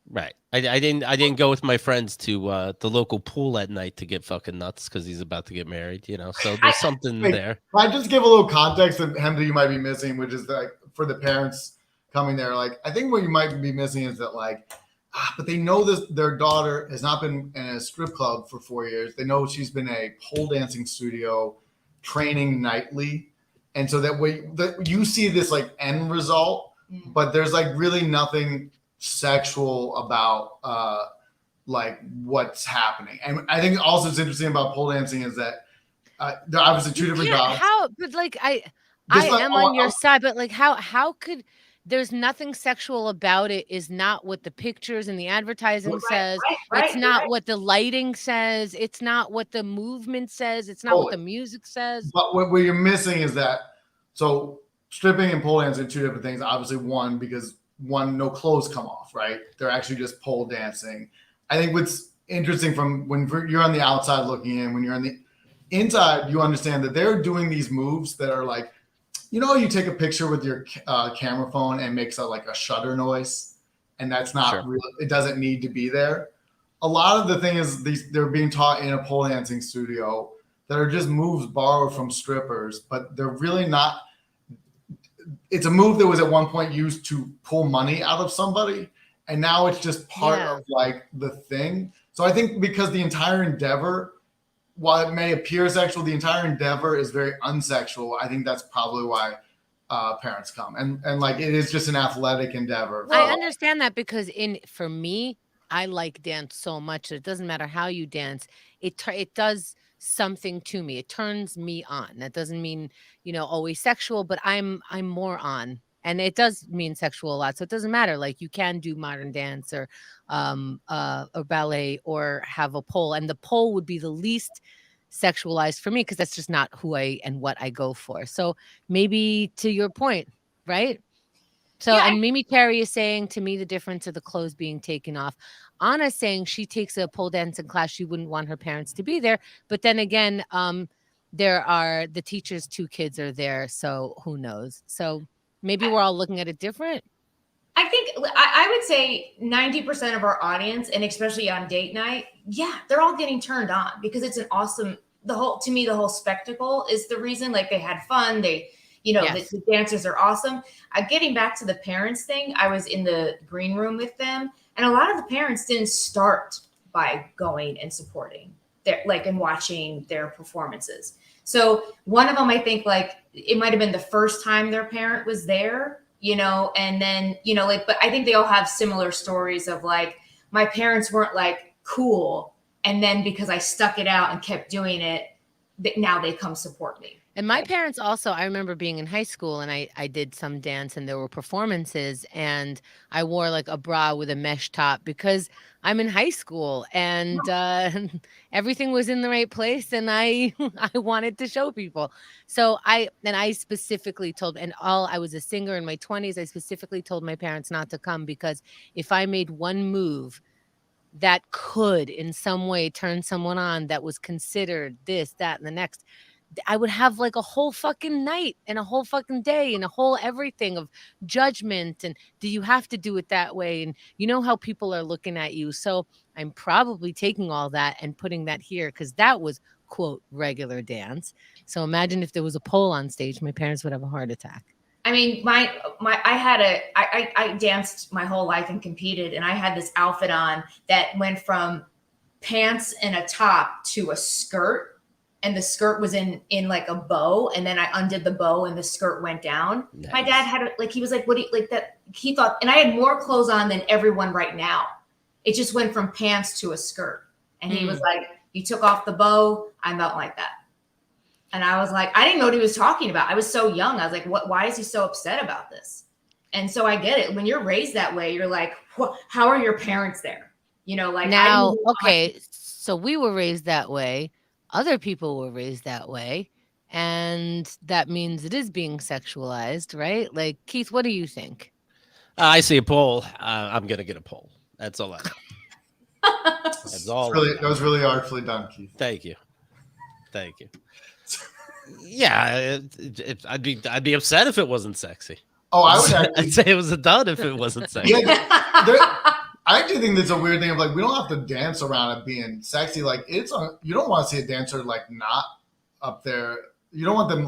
Right. I didn't go with my friends to the local pool at night to get fucking nuts because he's about to get married, you know. So there's something Wait, there. I just give a little context of him that you might be missing, which is like for the parents coming there. Like, I think what you might be missing is that, like, but they know this. Their daughter has not been in a strip club for 4 years. They know she's been a pole dancing studio, training nightly, and so that way that you see this like end result, but there's like really nothing sexual about like what's happening. And I think also it's interesting about pole dancing is that there are obviously two different jobs. How? But like I Just like- am on your side, but like how could there's nothing sexual about it is not what the pictures and the advertising says. It's not what the lighting says. It's not what the movement says. It's not what the music says. But what you're missing is that, so stripping and pole dancing are two different things. Obviously, one, because one, no clothes come off, right? They're actually just pole dancing. I think what's interesting from when you're on the outside looking in, when you're on the inside, you understand that they're doing these moves that are like, you know, you take a picture with your camera phone and makes like a shutter noise, and that's not real. It doesn't need to be there. A lot of the thing is they're being taught in a pole dancing studio that are just moves borrowed from strippers, but they're really not. It's a move that was at one point used to pull money out of somebody, and now it's just part of like the thing. So I think because the entire endeavor, while it may appear sexual, the entire endeavor is very unsexual. I think that's probably why parents come, and like it is just an athletic endeavor. I understand that because for me, I like dance so much that it doesn't matter how you dance. It does something to me. It turns me on. That doesn't mean, you know, always sexual, but I'm more on. And it does mean sexual a lot. So it doesn't matter. Like you can do modern dance or ballet or have a pole. And the pole would be the least sexualized for me because that's just not who I and what I go for. So maybe to your point, right? So, and Mimi Carey is saying to me the difference of the clothes being taken off. Anna's saying she takes a pole dancing class. She wouldn't want her parents to be there. But then again, there are the teacher's 2 kids are there. So who knows? So maybe we're all looking at it different. I think I would say 90% of our audience, and especially on date night, they're all getting turned on because it's an awesome, the whole spectacle is the reason. Like they had fun. They, you know, the dancers are awesome. Getting back to the parents thing, I was in the green room with them, and a lot of the parents didn't start by going and supporting their, like, and watching their performances. So one of them, I think, like it might have been the first time their parent was there, you know, and then, you know, like, but I think they all have similar stories of like, my parents weren't like cool. And then because I stuck it out and kept doing it, now they come support me. And my parents also, I remember being in high school and I did some dance and there were performances and I wore like a bra with a mesh top because I'm in high school and everything was in the right place and I wanted to show people. So I specifically told, I was a singer in my 20s. I specifically told my parents not to come because if I made one move that could in some way turn someone on that was considered this, that, and the next, I would have like a whole fucking night and a whole fucking day and a whole everything of judgment. And do you have to do it that way? And you know how people are looking at you. So I'm probably taking all that and putting that here because that was, quote, regular dance. So imagine if there was a pole on stage, my parents would have a heart attack. I mean, I danced my whole life and competed, and I had this outfit on that went from pants and a top to a skirt. And the skirt was in like a bow, and then I undid the bow and the skirt went down. Nice. My dad had he was like, what do you like that? He thought, and I had more clothes on than everyone right now. It just went from pants to a skirt. And he was like, you took off the bow. I melt like that. And I was like, I didn't know what he was talking about. I was so young. I was like, why is he so upset about this? And so I get it. When you're raised that way, you're like, how are your parents there? You know, like now, okay, so we were raised that way. Other people were raised that way. And that means it is being sexualized, right? Like, Keith, what do you think? I see a poll. I'm going to get a poll. That's all I know. That's all. That was really artfully done, Keith. Thank you. Yeah, I'd be upset if it wasn't sexy. Oh, I would actually, I'd say it was a dud if it wasn't sexy. Yeah, I do think there's a weird thing of like we don't have to dance around it being sexy. Like you don't want to see a dancer like not up there. You don't want them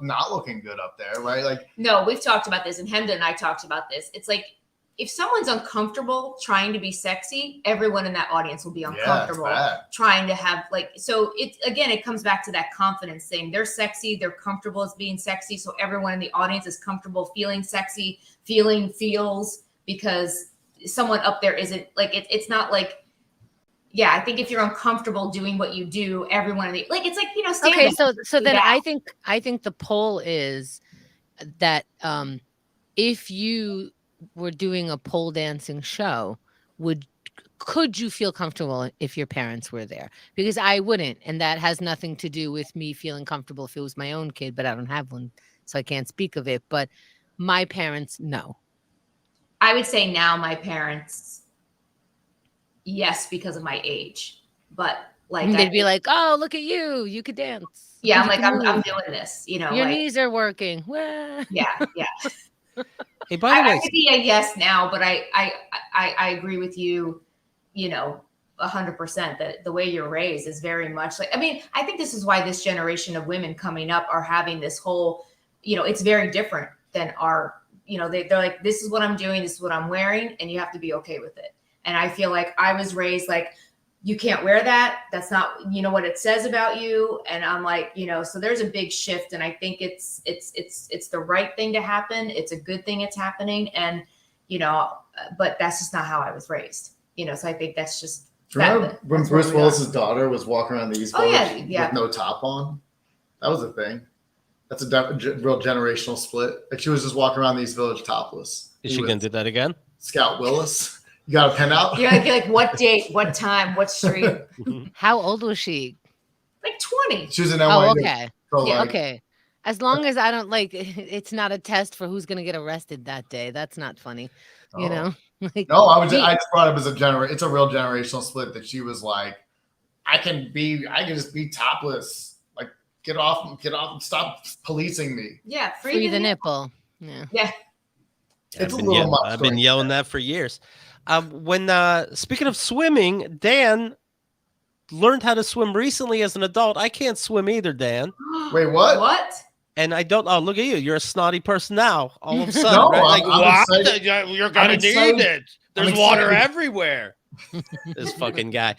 not looking good up there, right? Like no, we've talked about this, and Hemda and I talked about this. It's like if someone's uncomfortable trying to be sexy, everyone in that audience will be uncomfortable trying to have so it comes back to that confidence thing. They're sexy, they're comfortable as being sexy. So everyone in the audience is comfortable feeling sexy, feels because someone up there isn't it's not like, yeah, I think if you're uncomfortable doing what you do, everyone in the it's like, stand okay, up, so then I think the poll is that if you were doing a pole dancing show, could you feel comfortable if your parents were there? Because I wouldn't, and that has nothing to do with me feeling comfortable if it was my own kid, but I don't have one, so I can't speak of it. But my parents, no. I would say now my parents, yes, because of my age, but they'd be like, "Oh, look at you! You could dance." Yeah, I'm doing this. Your knees are working. Yeah. Hey, by the way, I would be a yes now, but I agree with you. 100% that the way you're raised is very much I think this is why this generation of women coming up are having this whole, it's very different than our. They're like, this is what I'm doing, this is what I'm wearing, and you have to be okay with it. And I feel like I was raised like, you can't wear that. That's not, what it says about you. And I'm like, so there's a big shift. And I think it's the right thing to happen. It's a good thing it's happening. And, but that's just not how I was raised, so I think that's just. Remember when Bruce Willis's daughter was walking around the East Village with no top on? That was a thing. That's a real generational split. Like she was just walking around the East Village topless. Is she going to do that again? Scout Willis. You got a pen out? You're like, what date, what time, what street? How old was she? Like 20. She was in NYU. Oh, okay. So okay. As long as I don't it's not a test for who's going to get arrested that day. That's not funny. No, I just brought up as it's a real generational split that she was like, I can just be topless. Like, get off and stop policing me. Yeah. Free the nipple. Yeah. It's a little much. I've been yelling that for years. Speaking of swimming, Dan learned how to swim recently as an adult. I can't swim either, Dan. Wait, what? What? And I don't. Oh, look at you! You're a snotty person now. All of a sudden, No, right? I'm You're gonna need it. There's water everywhere. This fucking guy.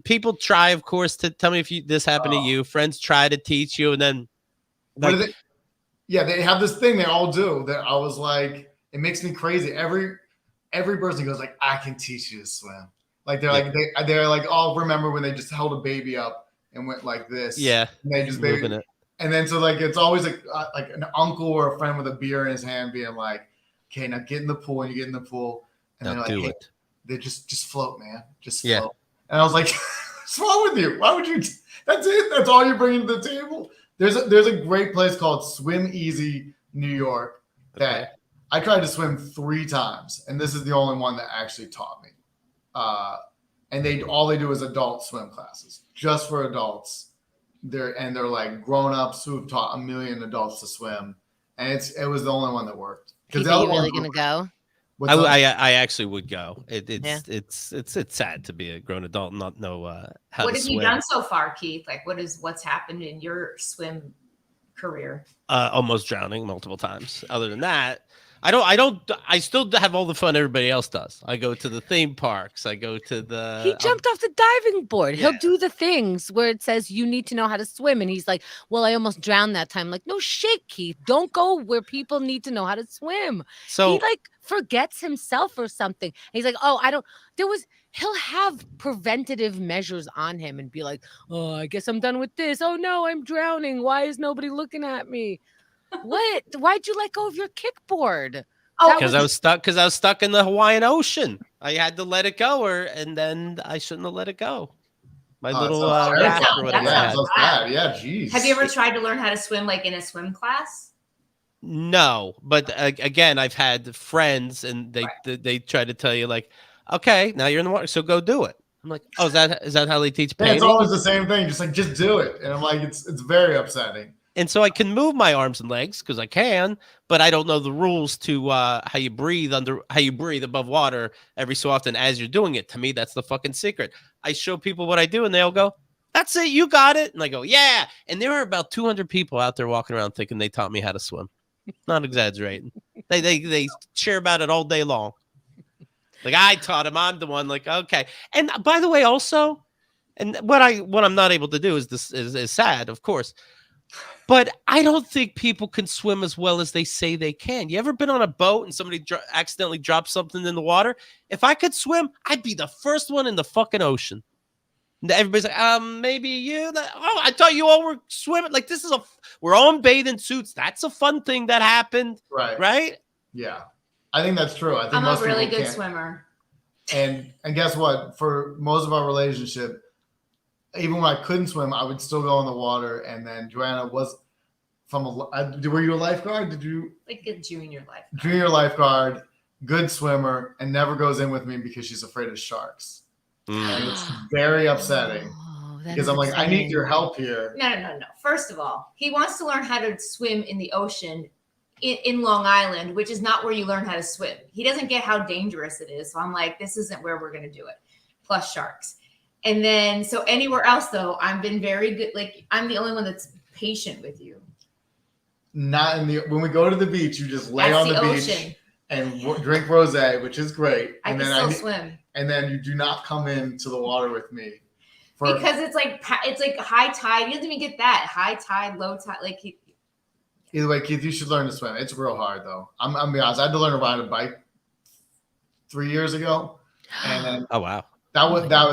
People try, of course, to tell me if this happened to you. Friends try to teach you, and then they have this thing they all do that I was like, it makes me crazy. Every person goes like, I can teach you to swim. Like they're like, oh, remember when they just held a baby up and went like this? Yeah, and they just moving it. And then so it's always like an uncle or a friend with a beer in his hand being like, okay, now get in the pool, and you get in the pool, and now they're like, do it. They just float, man, just float. And I was like, what's wrong with you? Why would you? That's it. That's all you're bringing to the table. There's a great place called Swim Easy, New York, that I tried to swim 3 times, and this is the only one that actually taught me. And all they do is adult swim classes, just for adults. They're like grown-ups who have taught 1 million adults to swim, and it was the only one that worked. Are you really gonna go? I actually would go. It's sad to be a grown adult and not know how to swim. What have you done so far, Keith? Like, what's happened in your swim career? Almost drowning multiple times. Other than that, I still have all the fun everybody else does. I go to the theme parks. I go to the. He jumped off the diving board. Yeah. He'll do the things where it says you need to know how to swim, and he's like, "Well, I almost drowned that time." Like, no shit, Keith. Don't go where people need to know how to swim. So he forgets himself or something. And he's like, "Oh, I don't." he'll have preventative measures on him and be like, oh, I guess I'm done with this. Oh no, I'm drowning. Why is nobody looking at me? What? Why'd you let go of your kickboard? Oh, Because I was stuck. Because I was stuck in the Hawaiian Ocean. I had to let it go, and then I shouldn't have let it go. My little sounds raft terrifying. or whatever I Yeah, had. sounds bad. Yeah, geez. have you ever tried to learn how to swim like in a swim class? No, but again, I've had friends, and they try to tell you like, okay, now you're in the water, so go do it. I'm like, oh, is that how they teach Yeah, painting? it's always the same thing. Just do it. And I'm like, it's very upsetting. And so I can move my arms and legs because I can, but I don't know the rules to how you breathe above water every so often as you're doing it. To me, that's the fucking secret. I show people what I do, and they'll go, "That's it, you got it." And I go, "Yeah." And there are about 200 people out there walking around thinking they taught me how to swim. Not exaggerating. They share about it all day long. Like I taught him. I'm the one. Like okay. And by the way, also, and what I'm not able to do is this is sad, of course. But I don't think people can swim as well as they say they can. You ever been on a boat and somebody accidentally dropped something in the water? If I could swim, I'd be the first one in the fucking ocean. And everybody's like, maybe you. Oh, I thought you all were swimming. Like we're all in bathing suits. That's a fun thing that happened, right? Yeah, I think that's true. I think I'm most a really people good can't. swimmer. And guess what? For most of our relationship, even when I couldn't swim, I would still go in the water. And then JoAnna was were you a lifeguard? Did you Like a junior life. junior lifeguard, good swimmer, and never goes in with me because she's afraid of sharks. And it's very upsetting because I'm like, I need your help here. No. First of all, he wants to learn how to swim in the ocean in Long Island, which is not where you learn how to swim. He doesn't get how dangerous it is. So I'm like, this isn't where we're going to do it. Plus sharks. And then, so anywhere else though, I've been very good. Like I'm the only one that's patient with you. Not in the when we go to the beach, you just lay That's on the beach ocean. and drink rosé, which is great. I And can then still swim. And then you do not come into the water with me. Because it's like high tide. He doesn't even get that. High tide, low tide. Like either way, Keith, you should learn to swim. It's real hard though. I'm gonna be honest. I had to learn to ride a bike 3 years ago. And then oh wow. I was like, that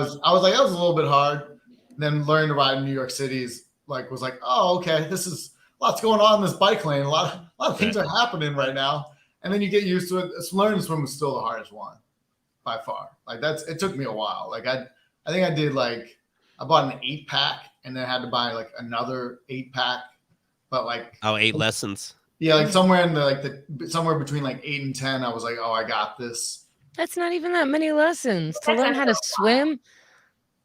was a little bit hard. And then learning to ride in New York City was like, oh, okay, this is lots going on in this bike lane. A lot of things are happening right now. And then you get used to it. Learning to swim was still the hardest one by far. Like it took me a while. Like I think I did I bought an 8-pack and then had to buy like another 8-pack. But 8 lessons. Yeah, like somewhere in somewhere between 8 and 10, I was like, oh, I got this. That's not even that many lessons to learn how to swim.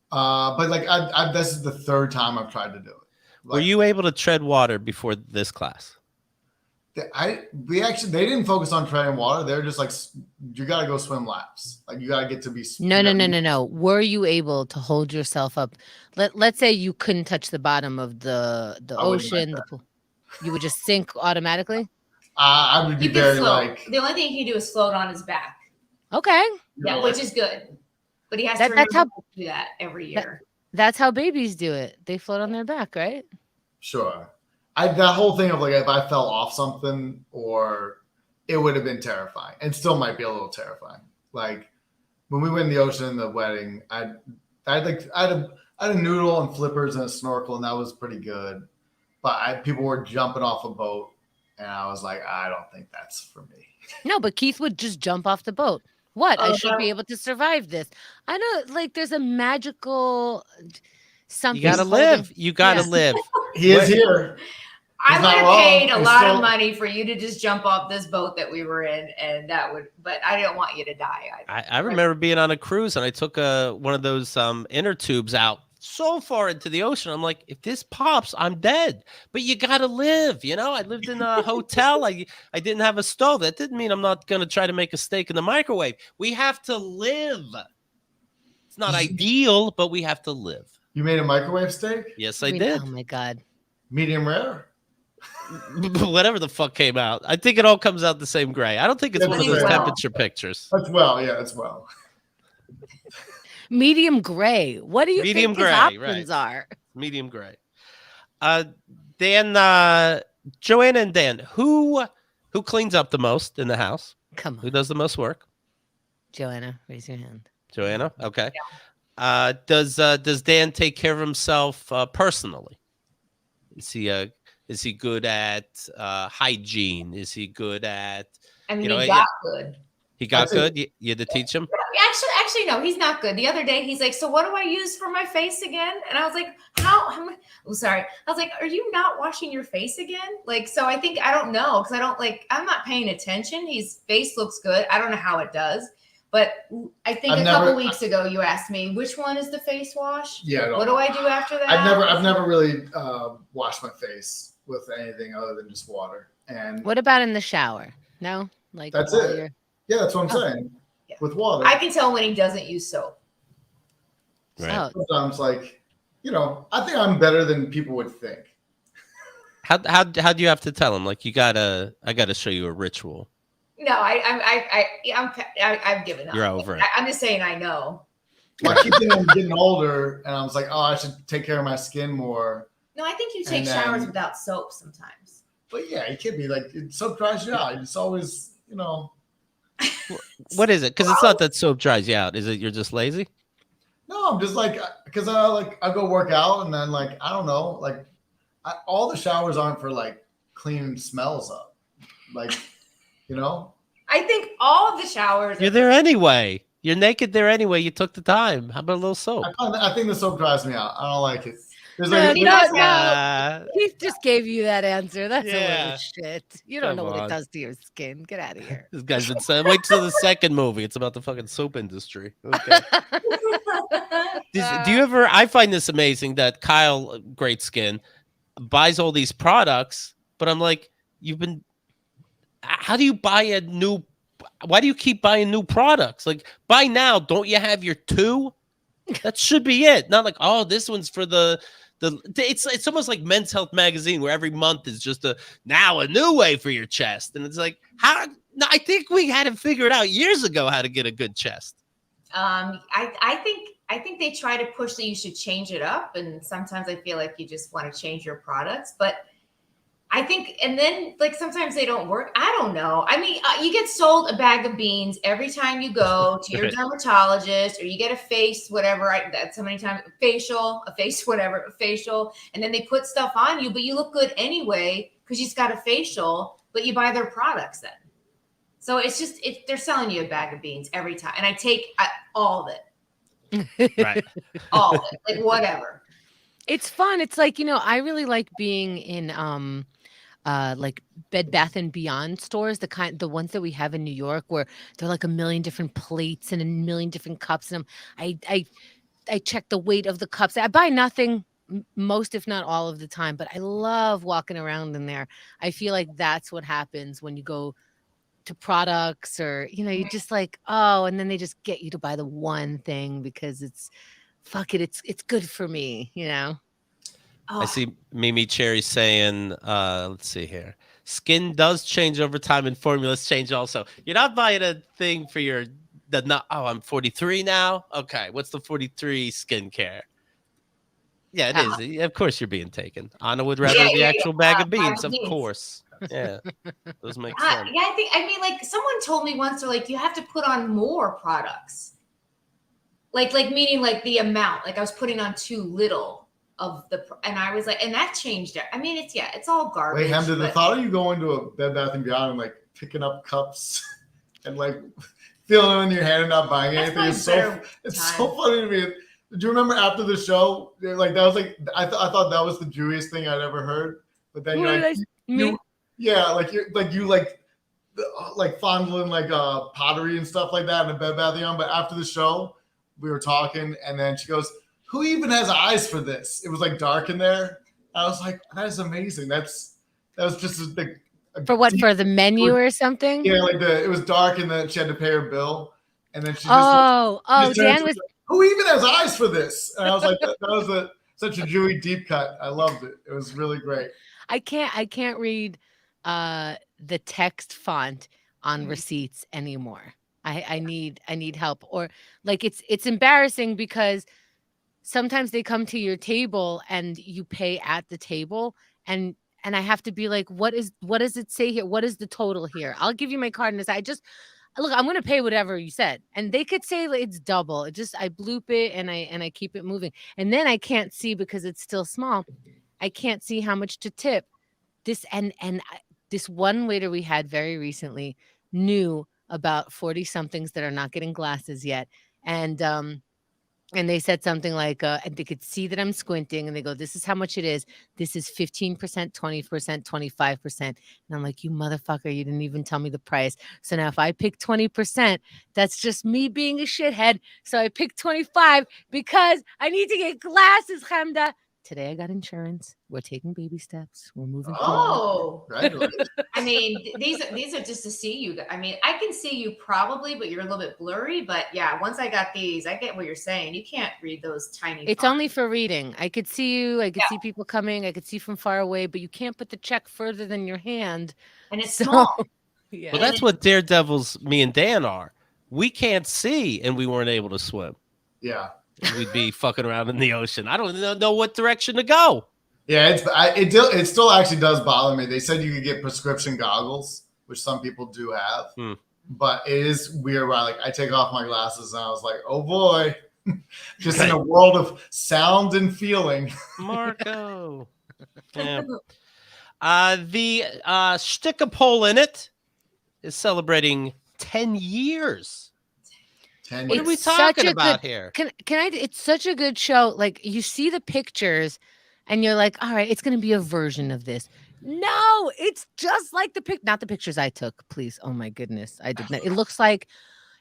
But this is the 3rd time I've tried to do it. Were you able to tread water before this class? They didn't focus on treading water. They're just like, you got to go swim laps. Like you got to get to be. No. Were you able to hold yourself up? Let's say you couldn't touch the bottom of the ocean, the pool. You would just sink automatically. I would be very float. The only thing he can do is float on his back. Okay. Yeah, which is good. But he has to do that every year. That's how babies do it. They float on their back, right? Sure. That whole thing of if I fell off something, or it would have been terrifying, and still might be a little terrifying. Like when we went in the ocean in the wedding, I had a noodle and flippers and a snorkel, and that was pretty good. But people were jumping off a boat, and I was like, I don't think that's for me. No, but Keith would just jump off the boat. What? I should be able to survive this. I know, there's a magical something. You gotta live. You gotta live. He is here. I would have paid a lot of money for you to just jump off this boat that we were in, and but I don't want you to die either. I remember being on a cruise, and I took one of those inner tubes out so far into the ocean. I'm like, if this pops, I'm dead. But you gotta live, I lived in a hotel. I didn't have a stove. That didn't mean I'm not gonna try to make a steak in the microwave. We have to live. It's not ideal, but we have to live. You made a microwave steak? Yes, I did. Oh my God. Medium rare? Whatever the fuck came out. I think it all comes out the same gray. I don't think it's one of those temperature pictures. That's well. Medium gray. What do you think his options are? Medium gray. Dan, JoAnna and Dan, who cleans up the most in the house? Come on. Who does the most work? JoAnna, raise your hand. JoAnna. Okay. Does Dan take care of himself personally? Is he good at hygiene? Is he good at I mean, you know he yeah, got good. he got good? You had to teach him? Actually, no, he's not good. The other day, he's like, "So what do I use for my face again?" And I was like, Oh, sorry. I was like, "Are you not washing your face again?" Like, so I think I don't know because I'm not paying attention. His face looks good. I don't know how it does, but I think a couple weeks ago you asked me which one is the face wash. Yeah. What do I do after that? I've never really washed my face with anything other than just water. And What about in the shower? No, like that's it. Yeah, that's what I'm saying. Yeah. With water, I can tell when he doesn't use soap. Right. Sometimes, like, I think I'm better than people would think. How do you have to tell him? Like, I gotta show you a ritual. No, I've given up. You're over it. I'm just saying I know. Well, I keep thinking I'm getting older, and I was like, oh, I should take care of my skin more. No, I think you take showers without soap sometimes. But yeah, it can be like soap dries you out. It's always, What is it? Because it's not that soap dries you out. Is it you're just lazy? No, I'm just like, because I go work out, and then like I don't know, like all the showers aren't for like cleaning smells up, like I think all of the showers. You're there anyway. You're naked there anyway. You took the time. How about a little soap? I think the soap dries me out. I don't like it. No. He just gave you that answer. That's a little shit. You don't know what it does to your skin. Get out of here. This guy's been saying, wait till the second movie. It's about the fucking soap industry. Okay. Do you ever? I find this amazing that Kyle, great skin, buys all these products, but I'm like, how do you buy a new? Why do you keep buying new products? Like, by now, don't you have your 2? That should be it. Not like, oh, this one's for the. It's almost like Men's Health magazine where every month is just a new way for your chest, and it's like how. No, I think we had to figure it out years ago how to get a good chest. I think they try to push that you should change it up, and sometimes I feel like you just want to change your products, but I think, and then like sometimes they don't work. I don't know. I mean, you get sold a bag of beans every time you go to your dermatologist, or you get a face, whatever. That's how many times facial, and then they put stuff on you, but you look good anyway because you just got a facial, but you buy their products then. So it's just they're selling you a bag of beans every time, and I take all of it. Right. All of it, like whatever. It's fun. It's like, I really like being in like Bed Bath and Beyond stores, the ones that we have in New York, where they're like a million different plates and a million different cups. And I check the weight of the cups. I buy nothing most, if not all of the time, but I love walking around in there. I feel like that's what happens when you go to products, or you just like, oh, and then they just get you to buy the one thing because it's good for me, Oh. I see Mimi Cherry saying, let's see here. Skin does change over time and formulas change also. You're not buying a thing for I'm 43 now. Okay. What's the 43 skincare? Yeah, it is. Of course you're being taken. Anna would rather the actual bag of beans, of course. Yeah. Those make sense. Yeah, I mean, like someone told me once, they're like, you have to put on more products. Like meaning like the amount, like I was putting on too little of and I was like, and that changed it. I mean, it's all garbage. Wait, Hamza, the thought of you going to a Bed Bath and Beyond and like picking up cups and like feeling them in your hand and not buying anything is so funny to me. Do you remember after the show, like that was like I thought that was the Jewiest thing I'd ever heard. But then you're like fondling like pottery and stuff like that in a Bed Bath and Beyond. But after the show, we were talking, and then she goes, "Who even has eyes for this?" It was like dark in there. I was like, "That is amazing." That was just for what, for the menu or something? Yeah, like it was dark, and then she had to pay her bill, and then she Dan was. Who even has eyes for this? And I was like, that was such a Jewy deep cut. I loved it. It was really great. I can't read the text font on receipts anymore. I need help. Or like it's embarrassing because sometimes they come to your table and you pay at the table, and I have to be like, what does it say here? What is the total here? I'll give you my card, and look, I'm gonna pay whatever you said, and they could say like, it's double. It just I bloop it and I keep it moving, and then I can't see because it's still small. I can't see how much to tip. This this one waiter we had very recently knew about 40 somethings that are not getting glasses yet, and they said something like, and they could see that I'm squinting, and they go, "This is how much it is. This is 15%, 20%, 25%." And I'm like, "You motherfucker, you didn't even tell me the price." So now if I pick 20%, that's just me being a shithead. So I picked 25 because I need to get glasses, Hamda. Today I got insurance. We're taking baby steps. We're moving forward. Oh, Congratulations. I mean, these are just to see you. I mean, I can see you probably, but you're a little bit blurry. But yeah, once I got these, I get what you're saying. You can't read those tiny. It's only for reading. I could see you. I could see people coming. I could see from far away, but you can't put the check further than your hand. And it's small. Yeah. Well, that's what daredevils me and Dan are. We can't see, and we weren't able to swim. Yeah. We'd be fucking around in the ocean. I don't know what direction to go. Yeah, it still actually does bother me. They said you could get prescription goggles, which some people do have, but it is weird. Where I take off my glasses and I was like, oh boy, just in a world of sound and feeling. Marco, yeah. The Schtick pole in it is celebrating 10 years. 10 What years. are we talking about here? Can I? It's such a good show. Like you see the pictures, and you're like, all right, it's going to be a version of this. No, it's just like not the pictures I took. Please, oh my goodness, I did not. It looks like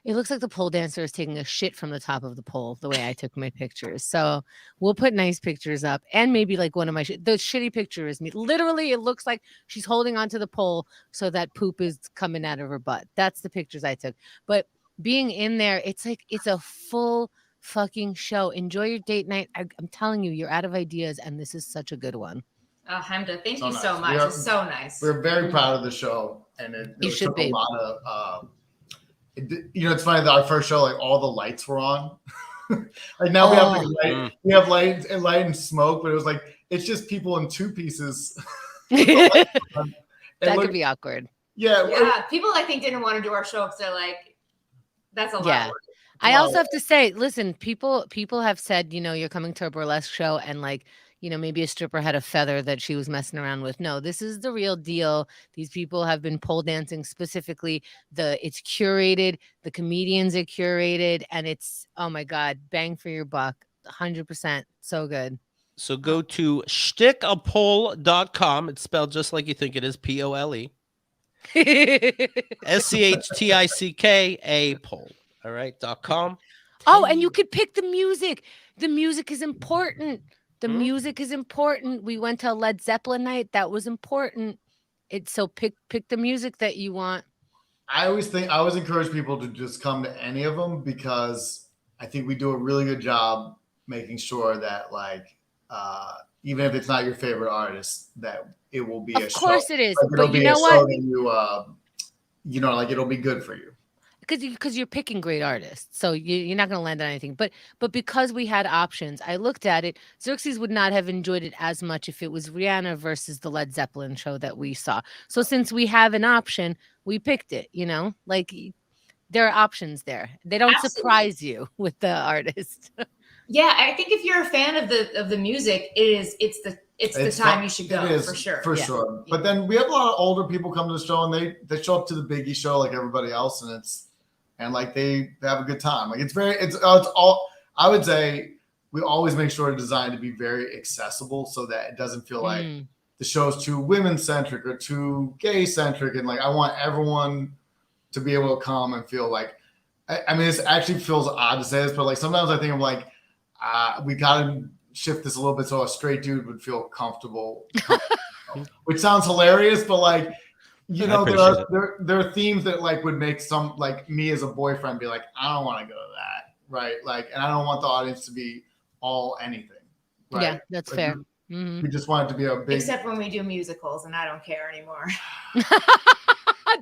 the pole dancer is taking a shit from the top of the pole. The way I took my pictures. So we'll put nice pictures up, and maybe like one of my the shitty picture is me. Literally, it looks like she's holding onto the pole so that poop is coming out of her butt. That's the pictures I took, but. Being in there, it's like it's a full fucking show. Enjoy your date night. I'm telling you, you're out of ideas, and this is such a good one. Oh, Hamda, thank you nice. so much. It's so nice. We're very proud of the show, and it should took be. a lot of. It's funny that our first show, like all the lights were on. Like now we have light and smoke, but it was like it's just people in two pieces. That could be awkward. Yeah. People I think didn't want to do our show because they're like. That's a lot. Yeah. I also have to say, listen, people have said, you're coming to a burlesque show and like, maybe a stripper had a feather that she was messing around with. No, this is the real deal. These people have been pole dancing specifically. It's curated. The comedians are curated, and it's, oh my God, bang for your buck. 100%. So good. So go to schtickapole.com. It's spelled just like you think it is, Pole. SCHTICK pole. All right, .com. Oh, and you could pick the music. The music is important. The music is important. We went to a Led Zeppelin night. That was important. So pick the music that you want. I always encourage people to just come to any of them because I think we do a really good job making sure that like even if it's not your favorite artist, that it will be a show. Of course it is. Like, but you know what? Like it'll be good for you. Because you're picking great artists. So you're not going to land on anything. But because we had options, I looked at it. Xerxes would not have enjoyed it as much if it was Rihanna versus the Led Zeppelin show that we saw. So since we have an option, we picked it, Like there are options there. They don't surprise you with the artist. Yeah, I think if you're a fan of the music, it's the time you should go for sure. For sure. But then we have a lot of older people come to the show and they show up to the Biggie show like everybody else, and like they have a good time. Like it's all I would say we always make sure to design to be very accessible so that it doesn't feel like the show's too women centric or too gay centric. And like I want everyone to be able to come and feel like I mean, this actually feels odd to say this, but like sometimes I think I'm like, we gotta shift this a little bit so a straight dude would feel comfortable, which sounds hilarious, but like, there are themes that like would make some like me as a boyfriend be like, I don't want to go to that, right? Like, and I don't want the audience to be all anything, right? Yeah, that's like, fair. We just want it to be a big. Except when we do musicals, and I don't care anymore.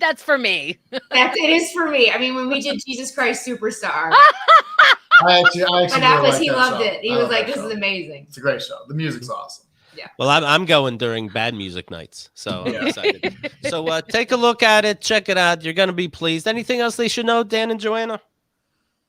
That's for me. It is for me. I mean, when we did Jesus Christ Superstar. I actually he loved it. He was like, "This is amazing." It's a great show. The music's awesome. Well, I'm going during bad music nights, so I'm excited. So take a look at it, check it out. You're gonna be pleased. Anything else they should know, Dan and JoAnna?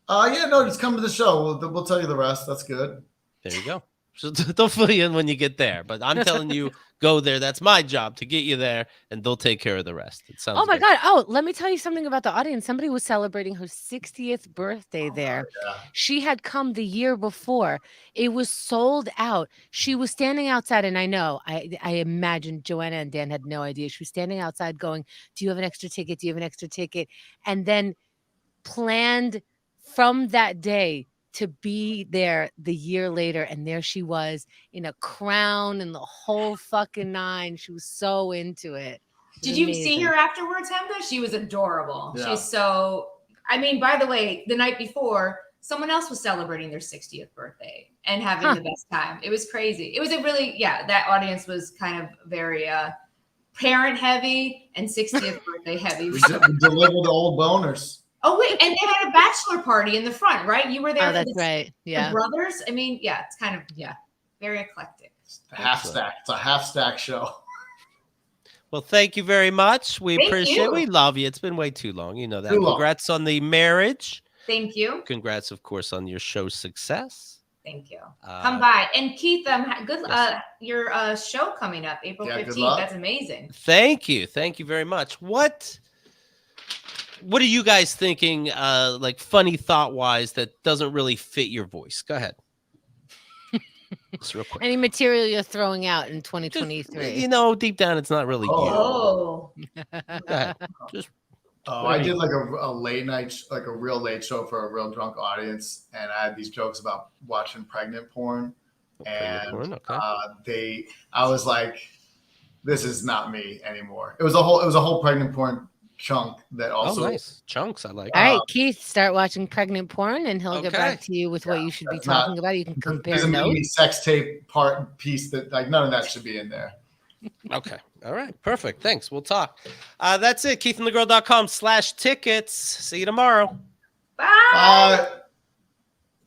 Yeah, no, just come to the show. We'll tell you the rest. That's good. There you go. So they'll fill you in when you get there. But I'm telling you, go there. That's my job to get you there, and they'll take care of the rest. It sounds. Oh my great. God. Oh, let me tell you something about the audience. Somebody was celebrating her 60th birthday there. Yeah. She had come the year before. It was sold out. She was standing outside, and I know, I imagine JoAnna and Dan had no idea. She was standing outside going, do you have an extra ticket? Do you have an extra ticket? And then planned from that day to be there the year later. And there she was in a crown and the whole fucking nine. She was so into it. Did you see her afterwards, Hemda? She was adorable. Yeah. She's so, I mean, by the way, the night before, someone else was celebrating their 60th birthday and having the best time. It was crazy. It was a really, that audience was kind of very parent heavy and 60th birthday heavy. We delivered old boners. Oh, wait. And they had a bachelor party in the front, right? You were there. Oh, that's right. Yeah. The brothers. I mean, it's kind of, very eclectic. It's a half stack. It's a half stack show. Well, thank you very much. We Thank appreciate it. you. We love you. It's been way too long. You know that. Too long. Congrats on the marriage. Thank you. Congrats, of course, on your show's success. Thank you. Come by. And Keith, good yes. your show coming up April 15th. That's amazing. Thank you. Thank you very much. What are you guys thinking, like funny thought-wise, that doesn't really fit your voice? Go ahead. Just real quick. Any material you're throwing out in 2023? Just, deep down, it's not really Oh. you. Go ahead. Just I did like a late night, like a real late show for a real drunk audience, and I had these jokes about watching pregnant porn, and I was like, "This is not me anymore." It was a whole pregnant porn chunk that also. Oh, nice chunks. I like. All right, Keith, start watching pregnant porn, and he'll get back to you with what you should be talking about. You can compare There's a mini notes. sex tape piece that like none of that should be in there. Okay. All right. Perfect. Thanks. We'll talk. That's it. KeithAndTheGirl.com/tickets. See you tomorrow. Bye.